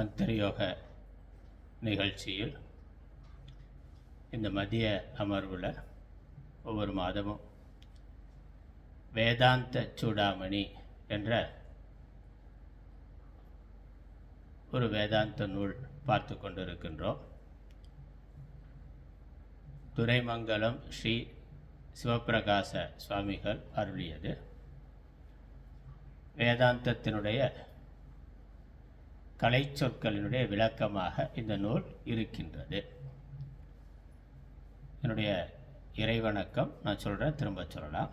அந்தர்யோக நிகழ்ச்சியில் இந்த மதிய அமர்வில் ஒவ்வொரு மாதமும் வேதாந்த சூடாமணி என்ற ஒரு வேதாந்த நூல் பார்த்து கொண்டிருக்கின்றோம். துரைமங்கலம் ஸ்ரீ சிவப்பிரகாச சுவாமிகள் அருளியது. வேதாந்தத்தினுடைய கலை சொற்களினுடைய விளக்கமாக இந்த நூல் இருக்கின்றது. என்னுடைய இறைவணக்கம் நான் சொல்கிறேன், திரும்ப சொல்லலாம்.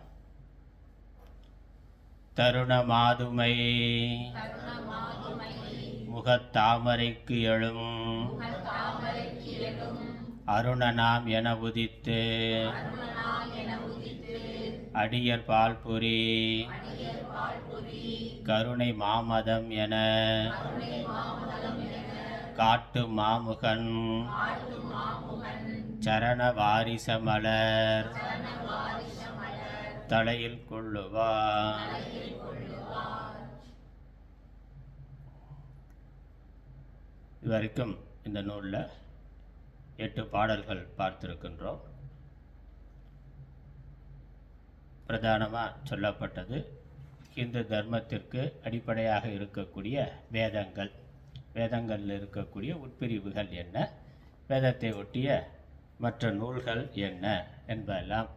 தருணமாதுமை முகத்தாமரைக்கு எழும் அருணனாம் என உதித்து அடியர் பால்புரி கருணை மாமதம் என காட்டு மாமுகன் சரண வாரிசமலர் தலையில் கொள்ளுவார். இதுவரைக்கும் இந்த நூலில் 8 பாடல்கள் பார்த்திருக்கின்றோம். பிரதானமாக சொல்லப்பட்டது இந்து தர்மத்திற்கு அடிப்படையாக இருக்கக்கூடிய வேதங்களில் இருக்கக்கூடிய உட்பிரிவுகள் என்ன, வேதத்தை ஒட்டிய மற்ற நூல்கள் என்ன என்பதெல்லாம்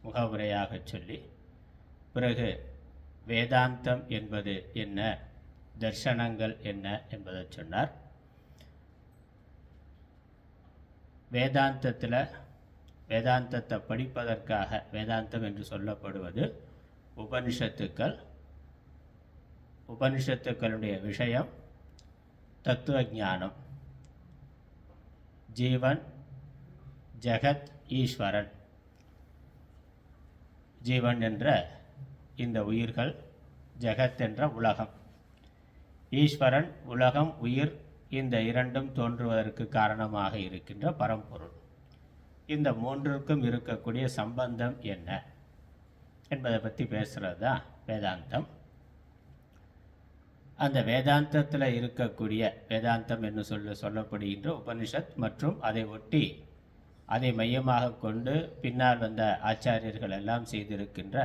முகவுரையாக சொல்லி, பிறகு வேதாந்தம் என்பது என்ன, தர்சனங்கள் என்ன என்பதை சொன்னார். வேதாந்தத்தை படிப்பதற்காக வேதாந்தம் என்று சொல்லப்படுவது உபனிஷத்துக்களுடைய விஷயம் தத்துவ ஞானம், ஜீவன், ஜெகத், ஈஸ்வரன். ஜீவன் என்ற இந்த உயிர்கள், ஜெகத் என்ற உலகம், ஈஸ்வரன் உலகம் உயிர், இந்த இரண்டும் தோன்றுவதற்கு காரணமாக இருக்கின்ற பரம்பொருள். இந்த மூன்றுக்கும் இருக்கக்கூடிய சம்பந்தம் என்ன என்பதை பற்றி பேசுகிறது தான் வேதாந்தம். அந்த வேதாந்தத்தில் இருக்கக்கூடிய வேதாந்தம் என்று சொல்லப்படுகின்ற உபனிஷத் மற்றும் அதை ஒட்டி அதை மையமாக கொண்டு பின்னால் வந்த ஆச்சாரியர்கள் எல்லாம் செய்திருக்கின்ற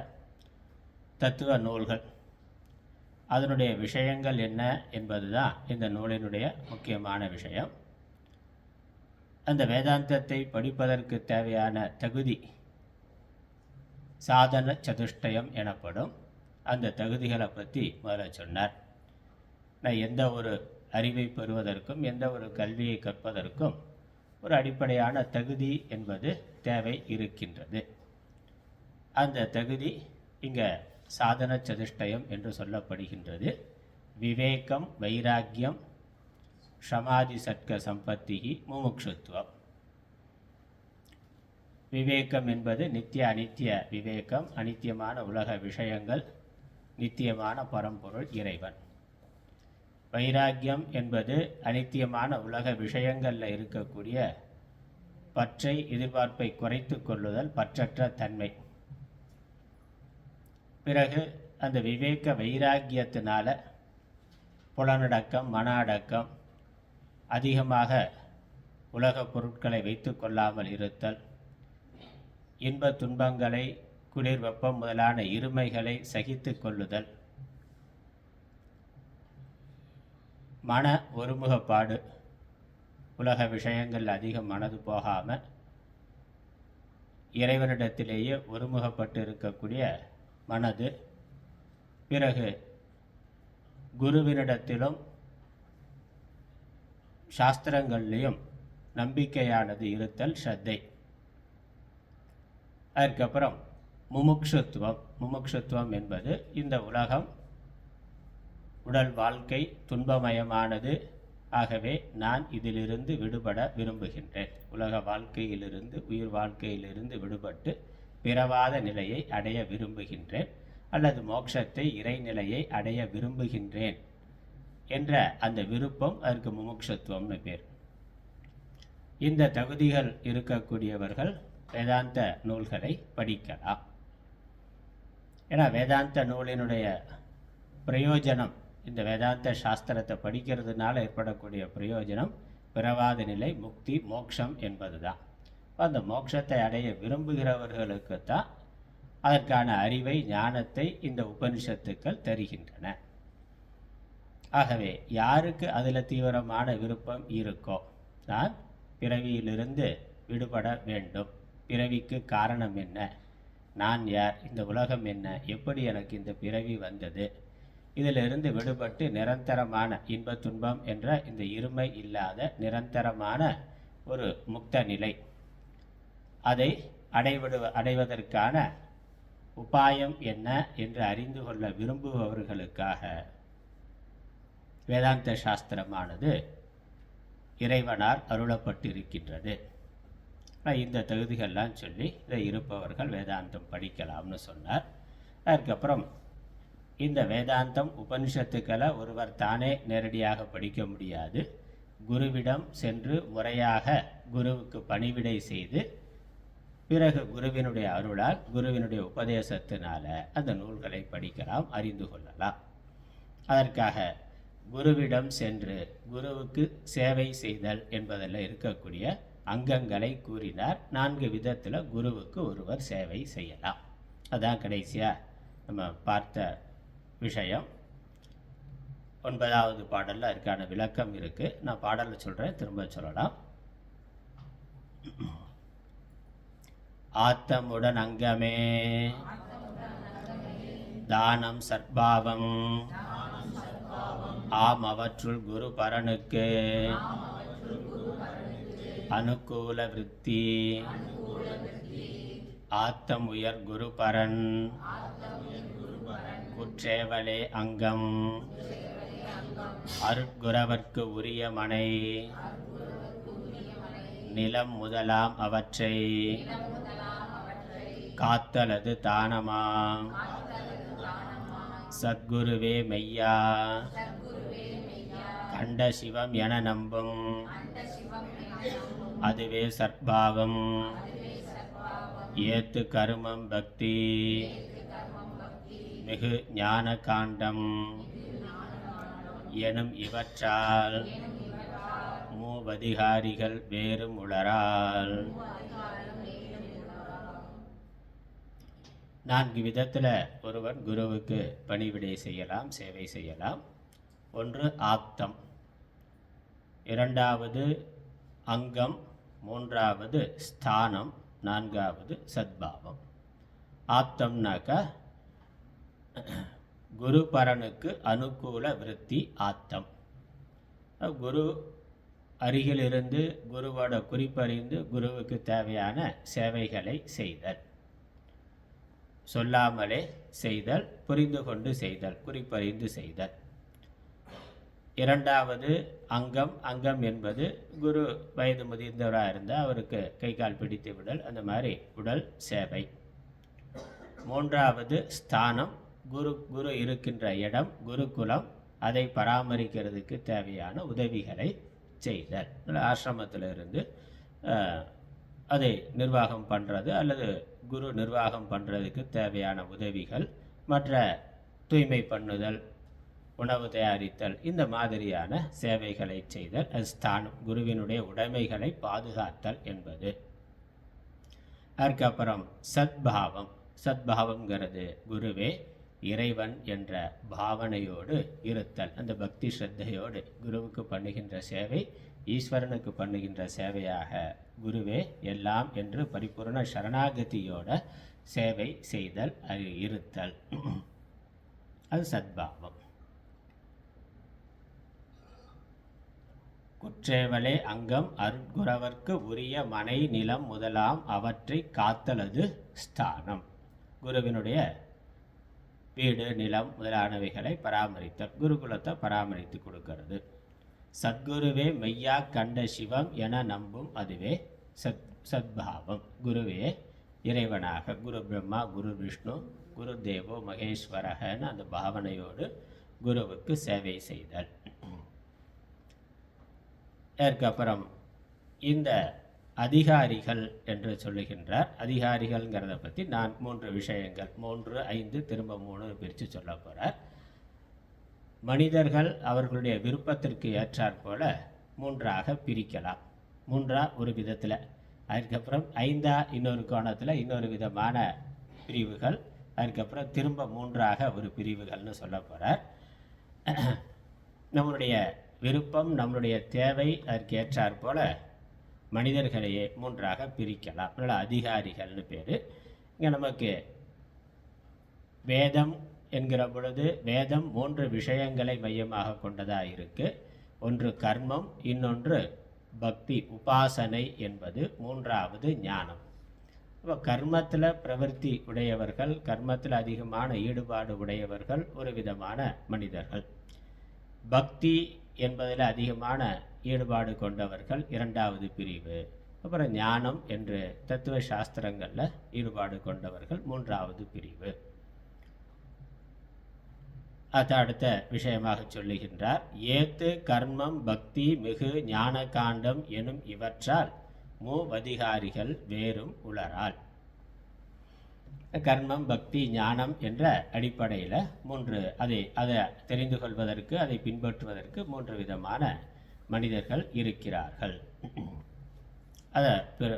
தத்துவ நூல்கள், அதனுடைய விஷயங்கள் என்ன என்பது தான் இந்த நூலினுடைய முக்கியமான விஷயம். அந்த வேதாந்தத்தை படிப்பதற்கு தேவையான தகுதி சாதன சதுஷ்டயம் எனப்படும். அந்த தகுதிகளை பற்றி முதல்ல சொன்னார். நான் எந்த ஒரு அறிவை பெறுவதற்கும் எந்த ஒரு கல்வியை கற்பதற்கும் ஒரு அடிப்படையான தகுதி என்பது தேவை இருக்கின்றது. அந்த தகுதி இங்கே சாதன சதுஷ்டயம் என்று சொல்லப்படுகின்றது. விவேகம், வைராக்கியம், சமாதி சட்க சம்பத்தி, முமுட்சுத்துவம். விவேகம் என்பது நித்திய அனித்திய விவேகம், அனித்தியமான உலக விஷயங்கள், நித்தியமான பரம்பொருள் இறைவன். வைராக்கியம் என்பது அனித்தியமான உலக விஷயங்களில் இருக்கக்கூடிய பற்றை, எதிர்பார்ப்பை குறைத்து கொள்ளுதல், பற்றற்ற தன்மை. பிறகு அந்த விவேக வைராக்கியத்தினால புலனடக்கம், மன அடக்கம், அதிகமாக உலகப் பொருட்களை வைத்து கொள்ளாமல் இருத்தல், இன்ப துன்பங்களை, குளிர் வெப்பம் முதலான இருமைகளை சகித்து கொள்ளுதல், மன ஒருமுகப்பாடு, உலக விஷயங்கள் அதிகம் மனது போகாமல் இறைவனிடத்திலேயே ஒருமுகப்பட்டு இருக்கக்கூடிய மனது. பிறகு குருவினிடத்திலும் சாஸ்திரங்கள்லேயும் நம்பிக்கையானது இருத்தல், ஸ்ரத்தை. அதுக்கப்புறம் முமுட்சுத்துவம் என்பது இந்த உலகம் உடல் வாழ்க்கை துன்பமயமானது, ஆகவே நான் இதிலிருந்து விடுபட விரும்புகின்றேன். உலக வாழ்க்கையிலிருந்து, உயிர் வாழ்க்கையிலிருந்து விடுபட்டு பிறவாத நிலையை அடைய விரும்புகின்றேன், அல்லது மோட்சத்தை, இறைநிலையை அடைய விரும்புகின்றேன் என்ற அந்த விருப்பம், அதற்கு முமுட்சுத்துவம்னு பேர். இந்த தகுதிகள் இருக்கக்கூடியவர்கள் வேதாந்த நூல்களை படிக்கலாம். ஏன்னா வேதாந்த நூலினுடைய பிரயோஜனம் இந்த வேதாந்த சாஸ்திரத்தை படிக்கிறதுனால ஏற்படக்கூடிய பிரயோஜனம் பிறவாத நிலை, முக்தி, மோட்சம் என்பது தான். அந்த மோட்சத்தை அடைய விரும்புகிறவர்களுக்குத்தான் அதற்கான அறிவை, ஞானத்தை இந்த உபனிஷத்துக்கள் தருகின்றன. ஆகவே யாருக்கு அதில் தீவிரமான விருப்பம் இருக்கோ, நான் பிறவியிலிருந்து விடுபட வேண்டும், பிறவிக்கு காரணம் என்ன, நான் யார், இந்த உலகம் என்ன, எப்படி எனக்கு இந்த பிறவி வந்தது, இதிலிருந்து விடுபட்டு நிரந்தரமான இன்ப துன்பம் என்ற இந்த இருமை இல்லாத நிரந்தரமான ஒரு முக்த நிலை, அதை அடைவதற்கான உபாயம் என்ன என்று அறிந்து கொள்ள விரும்புபவர்களுக்காக வேதாந்த சாஸ்திரமானது இறைவனால் அருளப்பட்டிருக்கின்றது. இந்த தகுதிகள்லாம் சொல்லி இதை இருப்பவர்கள் வேதாந்தம் படிக்கலாம்னு சொன்னார். அதுக்கப்புறம் இந்த வேதாந்தம் உபனிஷத்துக்களை ஒருவர் தானே நேரடியாக படிக்க முடியாது. குருவிடம் சென்று முறையாக குருவுக்கு பணிவிடை செய்து பிறகு குருவினுடைய அருளால், குருவினுடைய உபதேசத்தினால அந்த நூல்களை படிக்கலாம், அறிந்து கொள்ளலாம். அதற்காக குருவிடம் சென்று குருவுக்கு சேவை செய்தல் என்பதில் இருக்கக்கூடிய அங்கங்களை கூறினார். 4 விதத்தில் குருவுக்கு ஒருவர் சேவை செய்யலாம். அதான் கடைசியாக நம்ம பார்த்த விஷயம். 9வது பாடலில் அதுக்கான விளக்கம் இருக்குது. நான் பாடலில் சொல்கிறேன், திரும்ப சொல்லலாம். ஆத்தமுடன் அங்கமே தானம் சர்பாவம் ஆம் அவற்றுள் குரு பரனுக்கு அனுகூல விருத்தி ஆத்தம் உயர் குரு பரன் குற்றேவலே அங்கம் அருட்குரவர்க்கு உரிய மனை நிலம் முதலாம் அவற்றை காத்தலது தானமாம் சத்குருவே மெய்யா கண்ட சிவம் என நம்பும் அதுவே சர்பாவம் ஏத்து கருமம் பக்தி மிகு ஞான காண்டம் எனும் இவற்றால் மூவதிகாரிகள் வேறும் உளரால். 4 விதத்தில் ஒருவன் குருவுக்கு பணிவிடை செய்யலாம், சேவை செய்யலாம். 1 ஆப்தம், 2வது அங்கம், 3வது ஸ்தானம், 4வது சத்பாவம். ஆப்தம்னாக்கா குரு பரனுக்கு அனுகூல விருத்தி ஆத்தம். குரு அருகிலிருந்து குருவோட குறிப்பறிந்து குருவுக்கு தேவையான சேவைகளை செய்தல், சொல்லாமலே செய்தல், புரிந்து கொண்டு செய்தல், குறிப்பறிந்து செய்தல். 2வது அங்கம். அங்கம் என்பது குரு வயது முதிர்ந்தவராக இருந்தால் அவருக்கு கை கால் பிடித்து விடல், அந்த மாதிரி உடல் சேவை. 3வது ஸ்தானம். குரு இருக்கின்ற இடம், குருகுலம், அதை பராமரிக்கிறதுக்கு தேவையான உதவிகளை செய்தல். ஆசிரமத்தில் இருந்து அதை நிர்வாகம் பண்ணுறது அல்லது குரு நிர்வாகம் பண்ணுறதுக்கு தேவையான உதவிகள், மற்ற தூய்மை பண்ணுதல், உணவு தயாரித்தல், இந்த மாதிரியான சேவைகளை செய்தல். அது ஸ்தானம், குருவினுடைய உடைமைகளை பாதுகாத்தல் என்பது. அதுக்கப்புறம் சத்பாவம். சத்பாவங்கிறது குருவே இறைவன் என்ற பாவனையோடு இருத்தல், அந்த பக்தி ஸ்ரத்தையோடு குருவுக்கு பண்ணுகின்ற சேவை ஈஸ்வரனுக்கு பண்ணுகின்ற சேவையாக குருவே எல்லாம் என்று பரிபூர்ண சரணாகதியோட சேவை செய்தல், அது இருத்தல், அது சத்பாவம். குற்றேவலே அங்கம் அருட்குரவர்க்கு உரிய மனை நிலம் முதலாம் அவற்றை காத்தலது ஸ்தானம். குருவினுடைய வீடு, நிலம் முதலானவைகளை பராமரித்தல், குருகுலத்தை பராமரித்து கொடுக்கிறது. சத்குருவே மெய்யா கண்ட சிவம் என நம்பும் அதுவே சத்பாவம். குருவே இறைவனாக, குரு பிரம்மா, குரு விஷ்ணு, குரு தேவோ மகேஸ்வரகன்னு அந்த பாவனையோடு குருவுக்கு சேவை செய்தல். அதற்கப்புறம் இந்த அதிகாரிகள் என்று சொல்லுகின்றார். அதிகாரிகள்ங்கிறத பற்றி நான் 3 விஷயங்கள், 3, 5, திரும்ப 3 பிரித்து சொல்ல போகிறார். மனிதர்கள் அவர்களுடைய விருப்பத்திற்கு ஏற்றாற்போல மூன்றாக பிரிக்கலாம். மூன்றா ஒரு விதத்தில், அதுக்கப்புறம் ஐந்தா இன்னொரு கோணத்தில் இன்னொரு விதமான பிரிவுகள், அதுக்கப்புறம் திரும்ப மூன்றாக ஒரு பிரிவுகள்னு சொல்ல போகிறார். நம்மளுடைய விருப்பம், நம்மளுடைய தேவை, அதற்கு ஏற்றாற்போல மனிதர்களையே மூன்றாக பிரிக்கலாம். அதனால் அதிகாரிகள்னு பேர். இங்கே நமக்கு வேதம் என்கிற பொழுது வேதம் 3 விஷயங்களை மையமாக கொண்டதாக இருக்குது. ஒன்று கர்மம், இன்னொன்று பக்தி உபாசனை என்பது, மூன்றாவது ஞானம். இப்போ கர்மத்தில் பிரவர்த்தி உடையவர்கள், கர்மத்தில் அதிகமான ஈடுபாடு உடையவர்கள் ஒரு விதமான மனிதர்கள். பக்தி என்பதில் அதிகமான ஈடுபாடு கொண்டவர்கள் இரண்டாவது பிரிவு. அப்புறம் ஞானம் என்று தத்துவ சாஸ்திரங்களில் ஈடுபாடு கொண்டவர்கள் மூன்றாவது பிரிவு. அது அடுத்த விஷயமாக சொல்லுகின்றார். ஏத்து கர்மம் பக்தி மிகு ஞான காண்டம் எனும் இவற்றால் மூவதிகாரிகள் வேறும் உளரால். கர்மம் பக்தி ஞானம் என்ற அடிப்படையில் அதை தெரிந்து கொள்வதற்கு, அதை பின்பற்றுவதற்கு 3 விதமான மனிதர்கள் இருக்கிறார்கள். அதை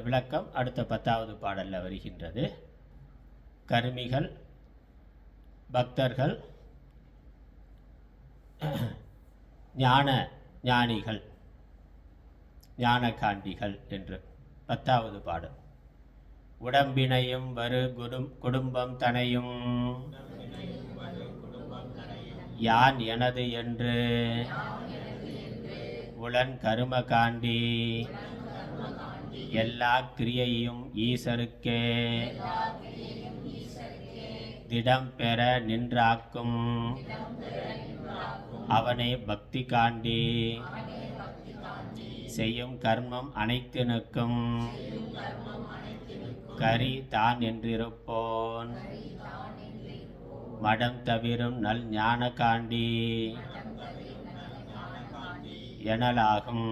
விளக்கம் அடுத்த 10வது பாடலில் வருகின்றது. கர்மிகள், பக்தர்கள், ஞானிகள், ஞானகாண்டிகள் என்று 10வது பாடல். உடம்பினையும் வரு குடும்பம் தனையும் யான் எனது என்று உளன் கரும காண்டி எல்லா கிரியையும் ஈசருக்கே திடம் பெற நின்றாக்கும் அவனை பக்தி காண்டி செய்யும் கர்மம் அனைத்தினுக்கும் கரி தான் என்றிருப்போன் மடம் தவிரும் நல் ஞான காண்டி எனலாகும்.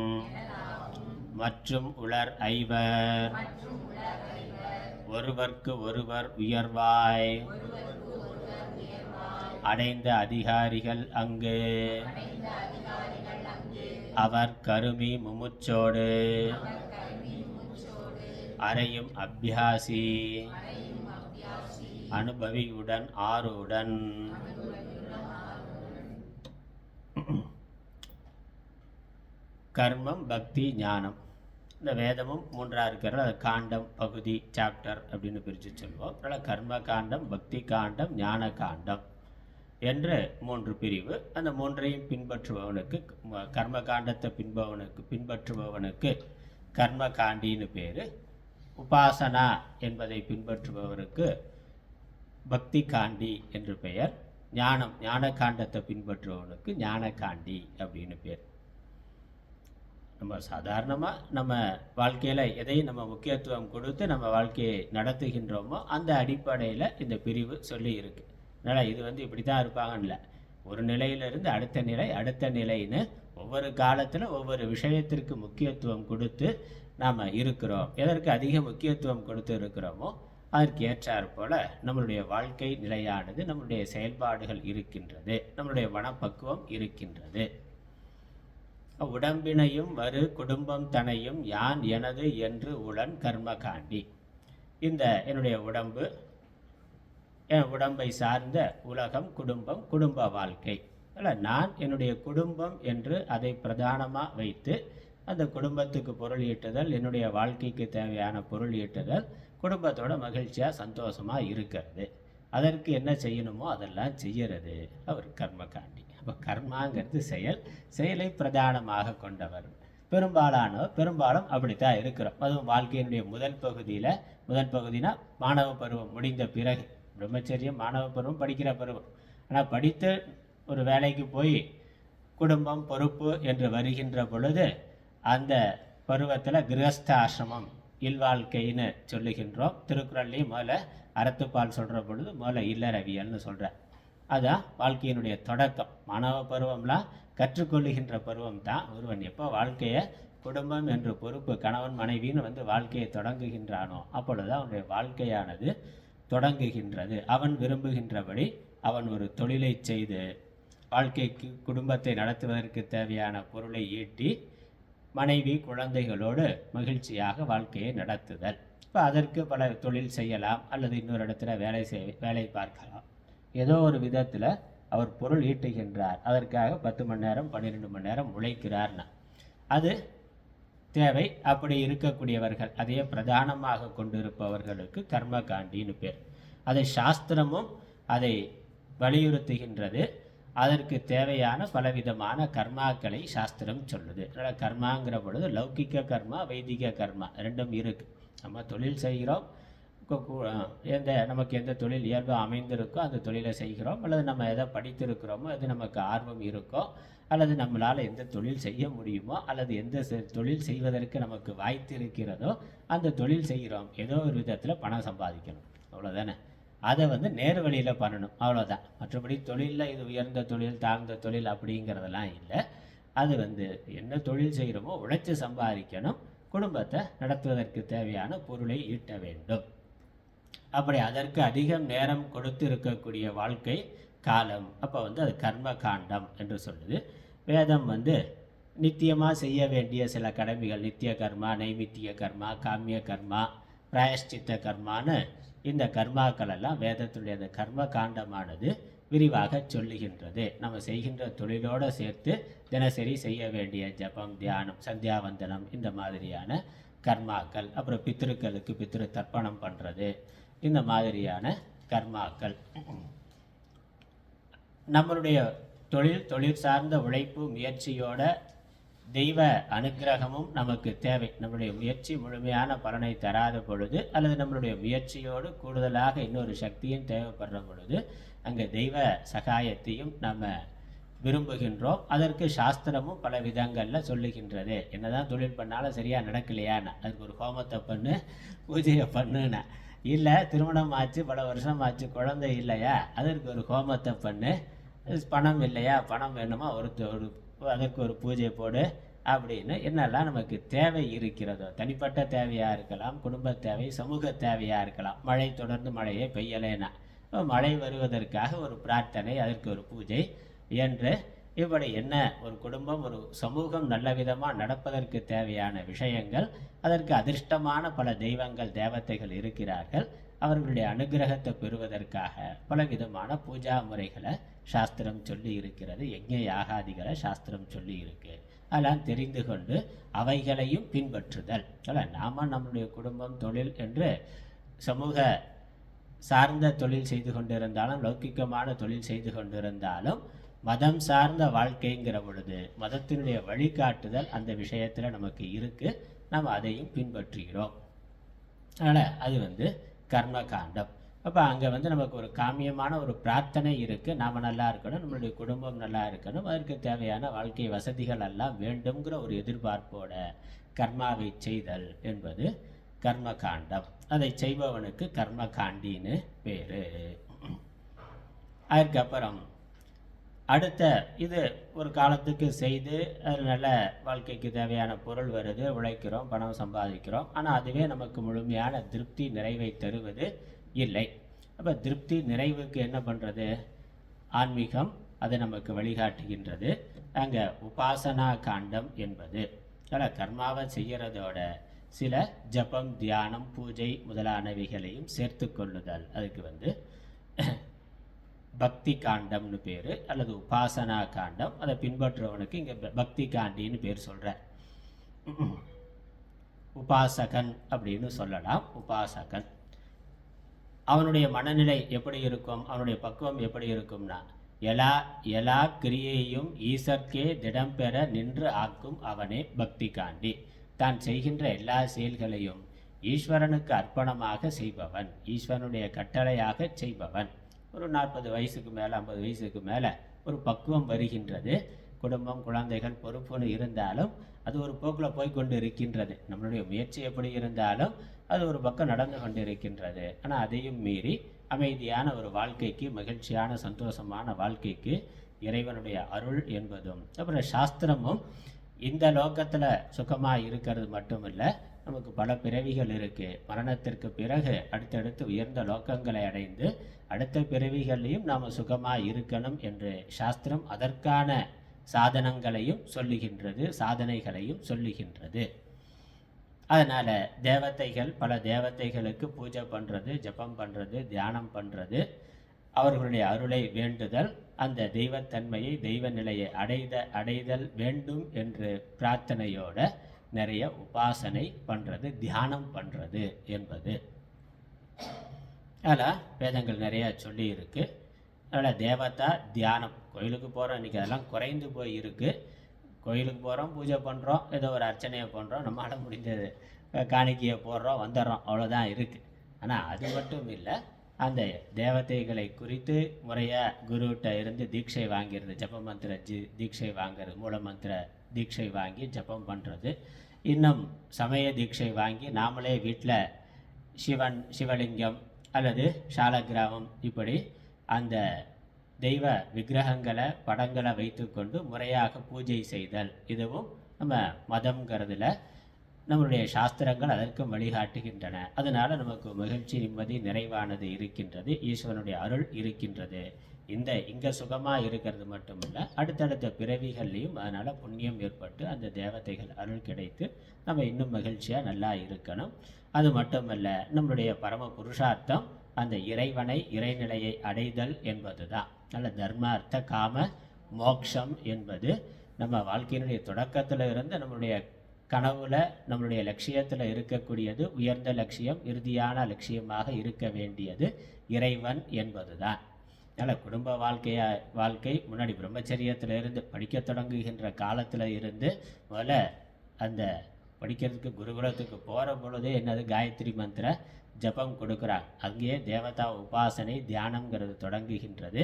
மற்றும் உளர் ஐவர் ஒருவர்க்கு ஒருவர் உயர்வாய் அடைந்த அதிகாரிகள் அங்கு அவர் கருமி முமுச்சோடு அறையும் அபியாசி அனுபவியுடன் ஆறுடன். கர்மம் பக்தி ஞானம், இந்த வேதமும் மூன்றாக இருக்கிறது. அது காண்டம், பகுதி, சாப்டர் அப்படின்னு பிரித்து சொல்வோம். அதனால் கர்ம காண்டம், பக்தி காண்டம், ஞான காண்டம் என்று 3 பிரிவு. அந்த 3ஐயும் பின்பற்றுபவனுக்கு, கர்ம காண்டத்தை பின்பற்றுபவனுக்கு கர்ம காண்டின்னு பேர். உபாசனா என்பதை பின்பற்றுபவருக்கு பக்தி காண்டி என்று பெயர். ஞான காண்டத்தை பின்பற்றுபவனுக்கு ஞான காண்டி அப்படின்னு பேர். நம்ம சாதாரணமாக நம்ம வாழ்க்கையில் எதை நம்ம முக்கியத்துவம் கொடுத்து நம்ம வாழ்க்கையை நடத்துகின்றோமோ அந்த அடிப்படையில் இந்த பிரிவு சொல்லி இருக்கு. அதனால் இது இப்படி தான் இருப்பாங்கன்னு இல்லை. ஒரு நிலையிலிருந்து அடுத்த நிலைன்னு ஒவ்வொரு காலத்தில் ஒவ்வொரு விஷயத்திற்கு முக்கியத்துவம் கொடுத்து நாம் இருக்கிறோம். எதற்கு அதிக முக்கியத்துவம் கொடுத்து இருக்கிறோமோ அதற்கு ஏற்றாற் போல நம்மளுடைய வாழ்க்கை நிலையானது, நம்மளுடைய செயல்பாடுகள் இருக்கின்றது, நம்மளுடைய மனப்பக்குவம் இருக்கின்றது. உடம்பினையும் வரு குடும்பம் தனையும் யான் எனது என்று உளன் கர்ம காண்டி. இந்த என்னுடைய உடம்பு, என் உடம்பை சார்ந்த உலகம், குடும்ப வாழ்க்கை. அதில் நான் என்னுடைய குடும்பம் என்று அதை பிரதானமாக வைத்து அந்த குடும்பத்துக்கு பொருள் ஈட்டுதல், என்னுடைய வாழ்க்கைக்கு தேவையான பொருள் ஈட்டுதல், குடும்பத்தோட மகிழ்ச்சியாக சந்தோஷமாக இருக்கிறது. அதற்கு என்ன செய்யணுமோ அதெல்லாம் செய்கிறது அவர் கர்மகாண்டி. அப்போ கர்மாங்கிறது செயலை பிரதானமாக கொண்டவர். பெரும்பாலும் அப்படித்தான் இருக்கிறோம். அதுவும் வாழ்க்கையினுடைய முதல் பகுதினா மாணவ பருவம் முடிந்த பிறகு, பிரம்மச்சரியம் மாணவ பருவம், படிக்கிற பருவம். ஆனால் படித்து ஒரு வேலைக்கு போய் குடும்பம் பொறுப்பு என்று வருகின்ற பொழுது அந்த பருவத்தில் கிரகஸ்த ஆசிரமம், இல்வாழ்க்கைன்னு சொல்லுகின்றோம். திருக்குறள்லேயும் முதல்ல அறத்துப்பால் சொல்கிற பொழுது முதல்ல இல்லறவியல்னு சொல்கிறார். அதுதான் வாழ்க்கையினுடைய தொடக்கம். மாணவ பருவம்லாம் கற்றுக்கொள்ளுகின்ற பருவம் தான். ஒருவன் எப்போ வாழ்க்கையை குடும்பம் என்று பொறுப்பு, கணவன் மனைவின்னு வாழ்க்கையை தொடங்குகின்றானோ அப்பொழுது அவனுடைய வாழ்க்கையானது தொடங்குகின்றது. அவன் விரும்புகின்றபடி அவன் ஒரு தொழிலை செய்து வாழ்க்கைக்கு குடும்பத்தை நடத்துவதற்கு தேவையான பொருளை ஈட்டி மனைவி குழந்தைகளோடு மகிழ்ச்சியாக வாழ்க்கையை நடத்துதல். இப்போ அதற்கு பல தொழில் செய்யலாம், அல்லது இன்னொரு இடத்துல வேலை பார்க்கலாம். ஏதோ ஒரு விதத்தில் அவர் பொருள் ஈட்டுகின்றார், அதற்காக 10 மணி நேரம் 12 மணி நேரம் உழைக்கிறார்னா அது தேவை. அப்படி இருக்கக்கூடியவர்கள், அதையே பிரதானமாக கொண்டிருப்பவர்களுக்கு கர்மகாண்டின்னு பேர். அதை சாஸ்திரமும் அதை வலியுறுத்துகின்றது. அதற்கு தேவையான பலவிதமான கர்மாக்களை சாஸ்திரம் சொல்லுது. அதனால் கர்மாங்கிற பொழுது லௌகிக்க கர்மா, வைதிக கர்மா ரெண்டும் இருக்குது. நம்ம தொழில் செய்கிறோம், நமக்கு எந்த தொழில் இயல்பு அமைந்திருக்கோ அந்த தொழிலை செய்கிறோம், அல்லது நம்ம எதை படித்திருக்கிறோமோ அது நமக்கு ஆர்வம் இருக்கோ, அல்லது நம்மளால் எந்த தொழில் செய்ய முடியுமோ, அல்லது எந்த தொழில் செய்வதற்கு நமக்கு வாய்த்து இருக்கிறதோ அந்த தொழில் செய்கிறோம். ஏதோ ஒரு விதத்தில் பணம் சம்பாதிக்கணும், அவ்வளோதானே. அதை நேர் வழியில் பண்ணணும், அவ்வளோதான். மற்றபடி தொழிலில் இது உயர்ந்த தொழில் தாழ்ந்த தொழில் அப்படிங்கிறதெல்லாம் இல்லை. அது என்ன தொழில் செய்கிறோமோ உழைச்சி சம்பாதிக்கணும், குடும்பத்தை நடத்துவதற்கு தேவையான பொருளை ஈட்ட வேண்டும். அப்படி அதற்கு அதிகம் நேரம் கொடுத்து இருக்கக்கூடிய வாழ்க்கை காலம், அப்போ அது கர்ம காண்டம் என்று சொல்லுது. வேதம் நித்தியமாக செய்ய வேண்டிய சில கடமைகள், நித்திய கர்மா, நைமித்திய கர்மா, காமிய கர்மா, பிராயஷ்சித்த கர்மான்னு இந்த கர்மாக்கள் எல்லாம் வேதத்துடைய அந்த கர்ம காண்டமானது விரிவாக சொல்லுகின்றது. நம்ம செய்கின்ற தொழிலோடு சேர்த்து தினசரி செய்ய வேண்டிய ஜபம், தியானம், சந்தியாவந்தனம், இந்த மாதிரியான கர்மாக்கள், அப்புறம் பித்திருக்களுக்கு பித்திரு தர்ப்பணம் பண்ணுறது, இந்த மாதிரியான கர்மாக்கள். நம்மளுடைய தொழில் சார்ந்த உழைப்பு முயற்சியோட தெய்வ அனுக்கிரகமும் நமக்கு தேவை. நம்மளுடைய முயற்சி முழுமையான பலனை தராத பொழுது, அல்லது நம்மளுடைய முயற்சியோடு கூடுதலாக இன்னொரு சக்தியும் தேவைப்படுற பொழுது அங்கே தெய்வ சகாயத்தையும் நம்ம விரும்புகின்றோம். அதற்கு சாஸ்திரமும் பல விதங்களில் சொல்லுகின்றது. என்னதான் தொழில் பண்ணாலும் சரியாக நடக்கலையான்னு அதுக்கு ஒரு ஹோமத்தை பண்ணு, பூஜையை பண்ணுன்னா, இல்லை திருமணம் ஆச்சு, பல வருஷம் ஆச்சு, குழந்தை இல்லையா, அதற்கு ஒரு ஹோமத்தை பண்ணு, பணம் இல்லையா, பணம் வேணுமா, அதற்கு ஒரு பூஜை போடு அப்படின்னு என்னெல்லாம் நமக்கு தேவை இருக்கிறதோ, தனிப்பட்ட தேவையாக இருக்கலாம், குடும்ப தேவை, சமூக தேவையாக இருக்கலாம். மழை தொடர்ந்து மழையே பெய்யலைன்னா மழை வருவதற்காக ஒரு பிரார்த்தனை, அதற்கு ஒரு பூஜை என்று இப்படி என்ன ஒரு குடும்பம், ஒரு சமூகம் நல்ல விதமாக நடப்பதற்கு தேவையான விஷயங்கள், அதற்கு அதிர்ஷ்டமான பல தெய்வங்கள், தேவதைகள் இருக்கிறார்கள். அவர்களுடைய அனுகிரகத்தை பெறுவதற்காக பல விதமான பூஜா முறைகளை சாஸ்திரம் சொல்லி இருக்கிறது. யஜ்ஞ யாகாதிகளை சாஸ்திரம் சொல்லி இருக்கு. அதெல்லாம் தெரிந்து கொண்டு அவைகளையும் பின்பற்றுதல். நாம நம்முடைய குடும்பம், தொழில் என்று சமூக சார்ந்த தொழில் செய்து கொண்டிருந்தாலும், லௌகிக்கமான தொழில் செய்து கொண்டிருந்தாலும், மதம் சார்ந்த வாழ்க்கைங்கிற பொழுது மதத்தினுடைய வழிகாட்டுதல் அந்த விஷயத்தில் நமக்கு இருக்குது. நாம் அதையும் பின்பற்றுகிறோம். அதனால் அது கர்ம காண்டம். அப்போ அங்கே நமக்கு ஒரு காமியமான ஒரு பிரார்த்தனை இருக்குது. நாம் நல்லா இருக்கணும், நம்மளுடைய குடும்பம் நல்லா இருக்கணும், அதற்கு தேவையான வாழ்க்கை வசதிகள் எல்லாம் வேண்டும்ங்கிற ஒரு எதிர்பார்ப்போட கர்மாவை செய்தல் என்பது கர்ம காண்டம். அதை செய்பவனுக்கு கர்ம காண்டின்னு பேர். அதுக்கப்புறம் அடுத்த இது ஒரு காலத்துக்கு செய்து அது நல்ல வாழ்க்கைக்கு தேவையான பொருள் வருது, உழைக்கிறோம், பணம் சம்பாதிக்கிறோம். ஆனால் அதுவே நமக்கு முழுமையான திருப்தி, நிறைவை தருவது இல்லை. அப்போ திருப்தி நிறைவுக்கு என்ன பண்ணுறது? ஆன்மீகம் அது நமக்கு வழிகாட்டுகின்றது. அங்கே உபாசனா காண்டம் என்பது கர்மாவை செய்கிறதோட சில ஜபம், தியானம், பூஜை முதலானவைகளையும் சேர்த்து கொள்ளுதல். அதுக்கு பக்தி காண்டம்னு பேர், அல்லது உபாசனா காண்டம். அதை பின்பற்றுவனுக்கு இங்கே பக்தி காண்டின்னு பேர் சொல்கிறார். உபாசகன் அப்படின்னு சொல்லலாம். உபாசகன் அவனுடைய மனநிலை எப்படி இருக்கும், அவனுடைய பக்குவம் எப்படி இருக்கும்னா, எல்லா கிரியையும் ஈசர்க்கே திடம் பெற நின்று ஆக்கும் அவனே பக்தி காண்டி. தான் செய்கின்ற எல்லா செயல்களையும் ஈஸ்வரனுக்கு அர்ப்பணமாக செய்பவன், ஈஸ்வரனுடைய கட்டளையாக செய்பவன். ஒரு 40 வயசுக்கு மேலே, 50 வயசுக்கு மேலே ஒரு பக்குவம் வருகின்றது. குடும்பம், குழந்தைகள், பொறுப்புன்னு இருந்தாலும் அது ஒரு போக்கில் போய்கொண்டு இருக்கின்றது. நம்மளுடைய முயற்சி எப்படி இருந்தாலும் அது ஒரு பக்கம் நடந்து கொண்டு இருக்கின்றது. ஆனால் அதையும் மீறி அமைதியான ஒரு வாழ்க்கைக்கு, மகிழ்ச்சியான சந்தோஷமான வாழ்க்கைக்கு இறைவனுடைய அருள் என்பதும், அப்புறம் சாஸ்திரமும் இந்த லோகத்தில் சுகமாக இருக்கிறது மட்டும் இல்லை, நமக்கு பல பிறவிகள் இருக்குது. மரணத்திற்கு பிறகு அடுத்தடுத்து உயர்ந்த லோக்கங்களை அடைந்து அடுத்த பிறவிகளையும் நாம் சுகமாக இருக்கணும் என்று சாஸ்திரம் அதற்கான சாதனங்களையும் சொல்லுகின்றது, சாதனைகளையும் சொல்லுகின்றது. அதனால் தேவதைகள், பல தேவதைகளுக்கு பூஜை பண்ணுறது, ஜபம் பண்ணுறது, தியானம் பண்ணுறது, அவர்களுடைய அருளை வேண்டுதல், அந்த தெய்வத்தன்மையை, தெய்வ நிலையை அடைதல் வேண்டும் என்று பிரார்த்தனையோட நிறைய உபாசனை பண்ணுறது, தியானம் பண்ணுறது என்பது. அதில் வேதங்கள் நிறையா சொல்லி இருக்குது. அதனால் தேவதா தியானம், கோயிலுக்கு போகிறோம், இன்றைக்கி அதெல்லாம் குறைந்து போய் இருக்குது. கோயிலுக்கு போகிறோம், பூஜை பண்ணுறோம், ஏதோ ஒரு அர்ச்சனையை பண்ணுறோம், நம்மளால் முடிஞ்சது காணிக்கையை போடுறோம், வந்துடுறோம், அவ்வளோதான் இருக்குது. ஆனால் அது மட்டும் இல்லை, அந்த தேவதைகளை குறித்து முறையாக குருகிட்ட இருந்து தீட்சை வாங்கிறது, ஜப மந்திர தீட்சை வாங்கிறது, மூல மந்திர தீட்சை வாங்கி ஜபம் பண்ணுறது, இன்னும் சமய தீட்சை வாங்கி நாமளே வீட்டில் சிவலிங்கம் அல்லது சாலக்கிராமம் இப்படி அந்த தெய்வ விக்கிரகங்களை, படங்களை வைத்து கொண்டு முறையாக பூஜை செய்தல், இதுவும் நம்ம மதம்ங்கிறதுல நம்மளுடைய சாஸ்திரங்கள் அதற்கு வழிகாட்டுகின்றன. அதனால் நமக்கு மகிழ்ச்சி, நிம்மதி, நிறைவானது இருக்கின்றது, ஈஸ்வரனுடைய அருள் இருக்கின்றது. இங்கே சுகமாக இருக்கிறது மட்டுமில்லை, அடுத்தடுத்த பிறவிகள்லையும் அதனால் புண்ணியம் ஏற்பட்டு அந்த தேவதைகள் அருள் கிடைத்து நம்ம இன்னும் மகிழ்ச்சியாக நல்லா இருக்கணும். அது மட்டுமல்ல, நம்மளுடைய பரம புருஷார்த்தம் அந்த இறைவனை, இறைநிலையை அடைதல் என்பது தான். நல்ல தர்ம, அர்த்த, காம, மோக்ஷம் என்பது நம்ம வாழ்க்கையினுடைய தொடக்கத்தில் இருந்து நம்மளுடைய கனவுல, நம்மளுடைய லட்சியத்தில் இருக்கக்கூடியது உயர்ந்த லட்சியம், இறுதியான லட்சியமாக இருக்க வேண்டியது இறைவன் என்பது தான். அதனால் குடும்ப வாழ்க்கை முன்னாடி பிரம்மச்சரியத்தில் இருந்து படிக்க தொடங்குகின்ற காலத்தில் இருந்து முதல்ல அந்த படிக்கிறதுக்கு குருகுலத்துக்கு போகிற பொழுதே என்னது காயத்ரி மந்திர ஜபம் கொடுக்குறாங்க. அங்கேயே தேவதா உபாசனை, தியானம்ங்கிறது தொடங்குகின்றது.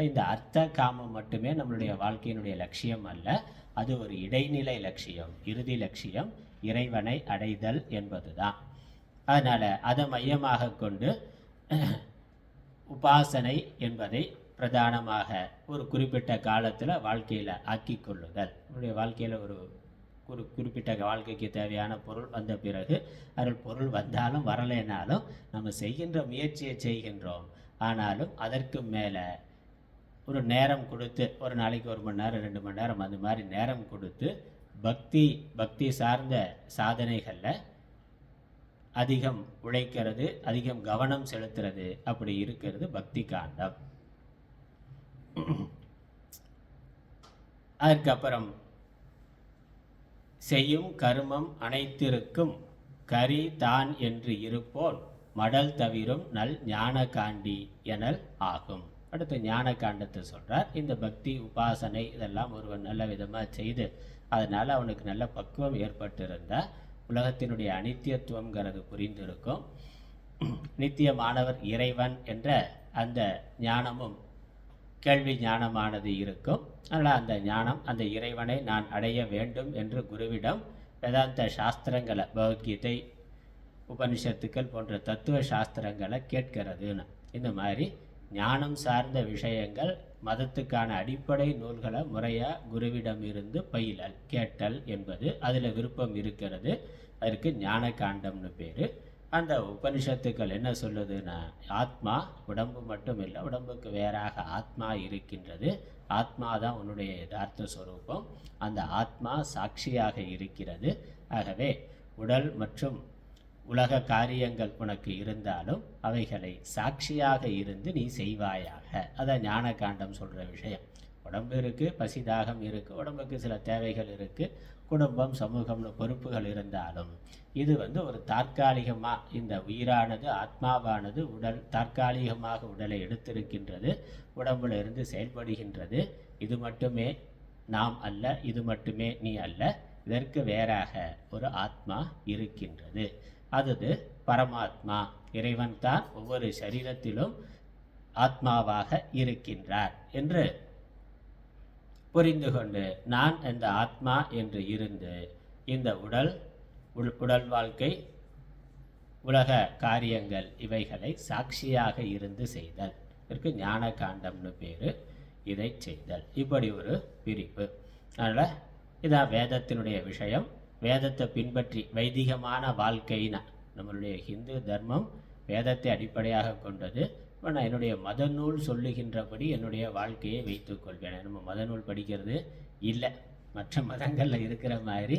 இந்த அர்த்த காமம் மட்டுமே நம்மளுடைய வாழ்க்கையினுடைய லட்சியம் அல்ல, அது ஒரு இடைநிலை லட்சியம், இறுதி லட்சியம் இறைவனை அடைதல் என்பது தான். அதனால் அதை மையமாக கொண்டு உபாசனை என்பதை பிரதானமாக ஒரு குறிப்பிட்ட காலத்தில் வாழ்க்கையில் ஆக்கி கொள்ளுதல். நம்முடைய வாழ்க்கையில் ஒரு குறிப்பிட்ட வாழ்க்கைக்கு தேவையான பொருள் வந்த பிறகு, அதில் பொருள் வந்தாலும் வரலைனாலும் நம்ம செய்கின்ற முயற்சியை செய்கின்றோம். ஆனாலும் அதற்கு மேலே ஒரு நேரம் கொடுத்து, ஒரு நாளைக்கு 1 மணி நேரம் 2 மணி நேரம் அந்த மாதிரி நேரம் கொடுத்து பக்தி சார்ந்த சாதனைகளில் அதிகம் உழைக்கிறது, அதிகம் கவனம் செலுத்துறது, அப்படி இருக்கிறது பக்தி காண்டம். அதற்கப்புறம் செய்யும் கர்மம் அனைத்திற்கும் கரி தான் என்று இருப்போன் மடல் தவிரும் நல் ஞான காண்டி எனல் ஆகும். அடுத்து ஞான காண்டத்தை சொல்கிறார். இந்த பக்தி உபாசனை இதெல்லாம் ஒருவன் நல்ல விதமாக செய்து அதனால் அவனுக்கு நல்ல பக்குவம் ஏற்பட்டிருந்தால் உலகத்தினுடைய அனித்தியத்துவங்கிறது புரிந்திருக்கும். நித்தியமானவர் இறைவன் என்ற அந்த ஞானமும் கேள்வி ஞானமானது இருக்கும். அதனால் அந்த ஞானம், அந்த இறைவனை நான் அடைய வேண்டும் என்று குருவிடம் வேதாந்த சாஸ்திரங்களை, பகவத்கீதை, உபனிஷத்துக்கள் போன்ற தத்துவ சாஸ்திரங்களை கேட்கிறதுன்னு, இந்த மாதிரி ஞானம் சார்ந்த விஷயங்கள், மதத்துக்கான அடிப்படை நூல்களை முறையாக குருவிடம் இருந்து பயிலல், கேட்டல் என்பது அதில் விருப்பம் இருக்கிறது. அதற்கு ஞான காண்டம்னு பேர். அந்த உபனிஷத்துக்கள் என்ன சொல்லுதுன்னா, ஆத்மா உடம்பு மட்டும் இல்லை, உடம்புக்கு வேறாக ஆத்மா இருக்கின்றது. ஆத்மா தான் உன்னுடைய யதார்த்த ஸ்வரூபம். அந்த ஆத்மா சாட்சியாக இருக்கிறது. ஆகவே உடல் மற்றும் உலக காரியங்கள் உனக்கு இருந்தாலும் அவைகளை சாட்சியாக இருந்து நீ செய்வாயாக. அதான் ஞான காண்டம் சொல்கிற விஷயம். உடம்பு இருக்குது, பசி தாகம் இருக்குது, உடம்புக்கு சில தேவைகள் இருக்குது, குடும்பம் சமூகம்னு பொறுப்புகள் இருந்தாலும் இது ஒரு தற்காலிகமாக, இந்த உயிரானது, ஆத்மாவானது தற்காலிகமாக உடலை எடுத்திருக்கின்றது, உடம்புல இருந்து செயல்படுகின்றது. இது மட்டுமே நாம் அல்ல, இது மட்டுமே நீ அல்ல, இதற்கு வேறாக ஒரு ஆத்மா இருக்கின்றது. அது பரமாத்மா. இறைவன் தான் ஒவ்வொரு சரீரத்திலும் ஆத்மாவாக இருக்கின்றார் என்று புரிந்து கொண்டு நான் இந்த ஆத்மா என்று இருந்து இந்த உடல் வாழ்க்கை, உலக காரியங்கள் இவைகளை சாட்சியாக இருந்து செய்தல், இதற்கு ஞான காண்டம்னு பேர். இதை செய்தல், இப்படி ஒரு பிரிப்பு. அதனால் இதான் வேதத்தினுடைய விஷயம். வேதத்தை பின்பற்றி வைதிகமான வாழ்க்கைனா நம்மளுடைய ஹிந்து தர்மம் வேதத்தை அடிப்படையாக கொண்டது. இப்போ நான் என்னுடைய மத நூல் சொல்லுகின்றபடி என்னுடைய வாழ்க்கையை வைத்துக்கொள்வேன். நம்ம மத நூல் படிக்கிறது இல்லை, மற்ற மதங்களில் இருக்கிற மாதிரி